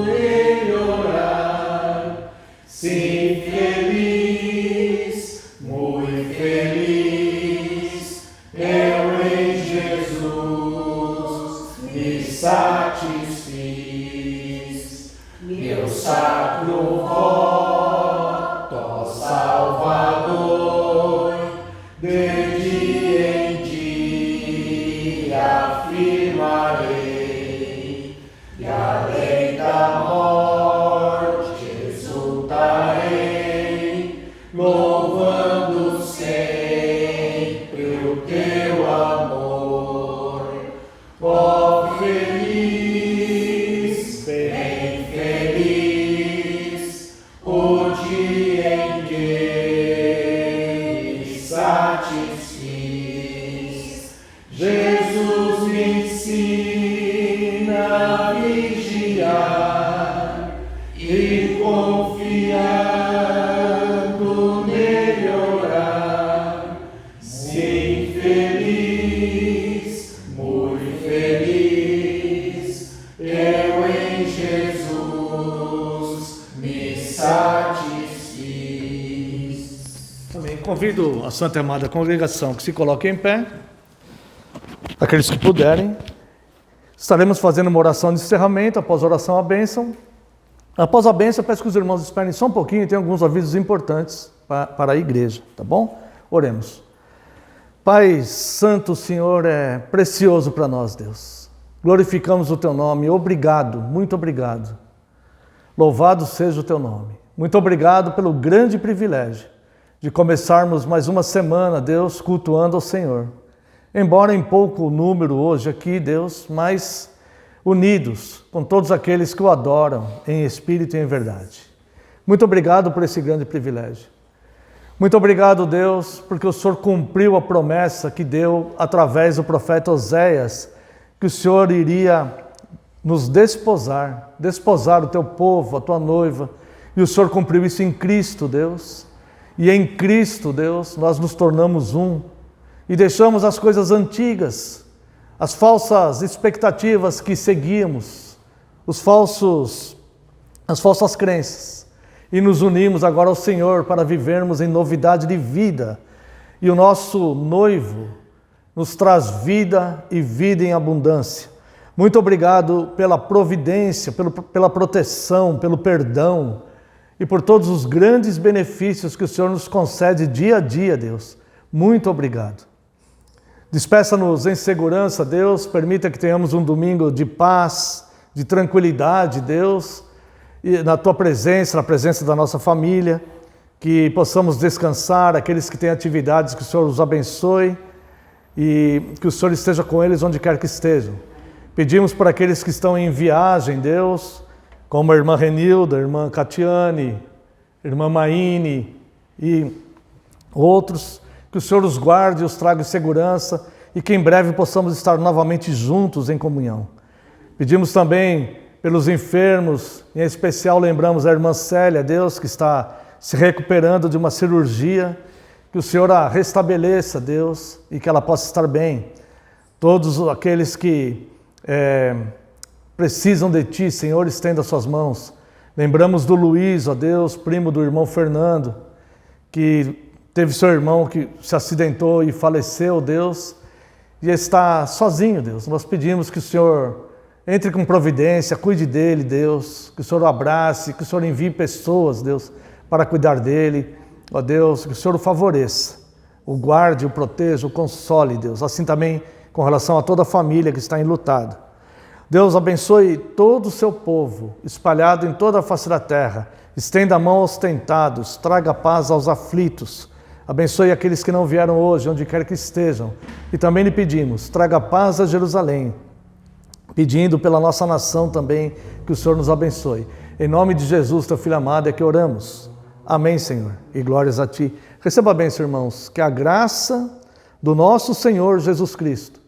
nele orar. Sim, feliz, muito feliz, eu em Jesus me satisfiz. Meu sacro voto, ó Salvador, de dia em dia afirmarei, e além da morte exultarei, louvando sempre o teu amor. Ó feliz, bem feliz, o dia em que me satisfiz. Jesus me ensina a vigiar e confiando nele orar. Sim, feliz, muito feliz, eu em Jesus me satisfiz. Também convido a Santa e Amada Congregação que se coloque em pé, aqueles que puderem. Estaremos fazendo uma oração de encerramento, após a oração a bênção. Após a bênção, eu peço que os irmãos esperem só um pouquinho, tem alguns avisos importantes para a igreja, tá bom? Oremos. Pai Santo, o Senhor é precioso para nós, Deus. Glorificamos o Teu nome, obrigado, muito obrigado. Louvado seja o Teu nome. Muito obrigado pelo grande privilégio de começarmos mais uma semana, Deus, cultuando ao Senhor. Embora em pouco número hoje aqui, Deus, mas unidos com todos aqueles que o adoram em espírito e em verdade. Muito obrigado por esse grande privilégio. Muito obrigado, Deus, porque o Senhor cumpriu a promessa que deu através do profeta Oséias, que o Senhor iria nos desposar o Teu povo, a Tua noiva, e o Senhor cumpriu isso em Cristo, Deus. E em Cristo, Deus, nós nos tornamos um e deixamos as coisas antigas, as falsas expectativas que seguíamos, as falsas crenças, e nos unimos agora ao Senhor para vivermos em novidade de vida. E o nosso noivo nos traz vida e vida em abundância. Muito obrigado pela providência, pela proteção, pelo perdão, e por todos os grandes benefícios que o Senhor nos concede dia a dia, Deus. Muito obrigado. Despeça-nos em segurança, Deus. Permita que tenhamos um domingo de paz, de tranquilidade, Deus, e na Tua presença, na presença da nossa família, que possamos descansar, aqueles que têm atividades, que o Senhor os abençoe e que o Senhor esteja com eles onde quer que estejam. Pedimos por aqueles que estão em viagem, Deus, como a irmã Renilda, a irmã Catiane, a irmã Maine e outros, que o Senhor os guarde e os traga em segurança e que em breve possamos estar novamente juntos em comunhão. Pedimos também pelos enfermos, em especial lembramos a irmã Célia, Deus, que está se recuperando de uma cirurgia, que o Senhor a restabeleça, Deus, e que ela possa estar bem. Todos aqueles que precisam de Ti, Senhor, estenda as suas mãos. Lembramos do Luiz, ó Deus, primo do irmão Fernando, que teve seu irmão que se acidentou e faleceu, Deus, e está sozinho, Deus. Nós pedimos que o Senhor entre com providência, cuide dele, Deus, que o Senhor o abrace, que o Senhor envie pessoas, Deus, para cuidar dele, ó Deus, que o Senhor o favoreça, o guarde, o proteja, o console, Deus. Assim também com relação a toda a família que está enlutada. Deus abençoe todo o seu povo, espalhado em toda a face da terra. Estenda a mão aos tentados, traga paz aos aflitos. Abençoe aqueles que não vieram hoje, onde quer que estejam. E também lhe pedimos, traga paz a Jerusalém, pedindo pela nossa nação também que o Senhor nos abençoe. Em nome de Jesus, teu Filho amado, é que oramos. Amém, Senhor, e glórias a Ti. Receba a bênção, irmãos, que a graça do nosso Senhor Jesus Cristo,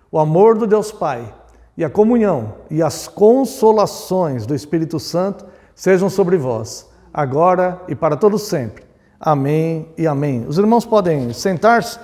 o amor do Deus Pai e a comunhão e as consolações do Espírito Santo sejam sobre vós, agora e para todo sempre. Amém e amém. Os irmãos podem sentar-se.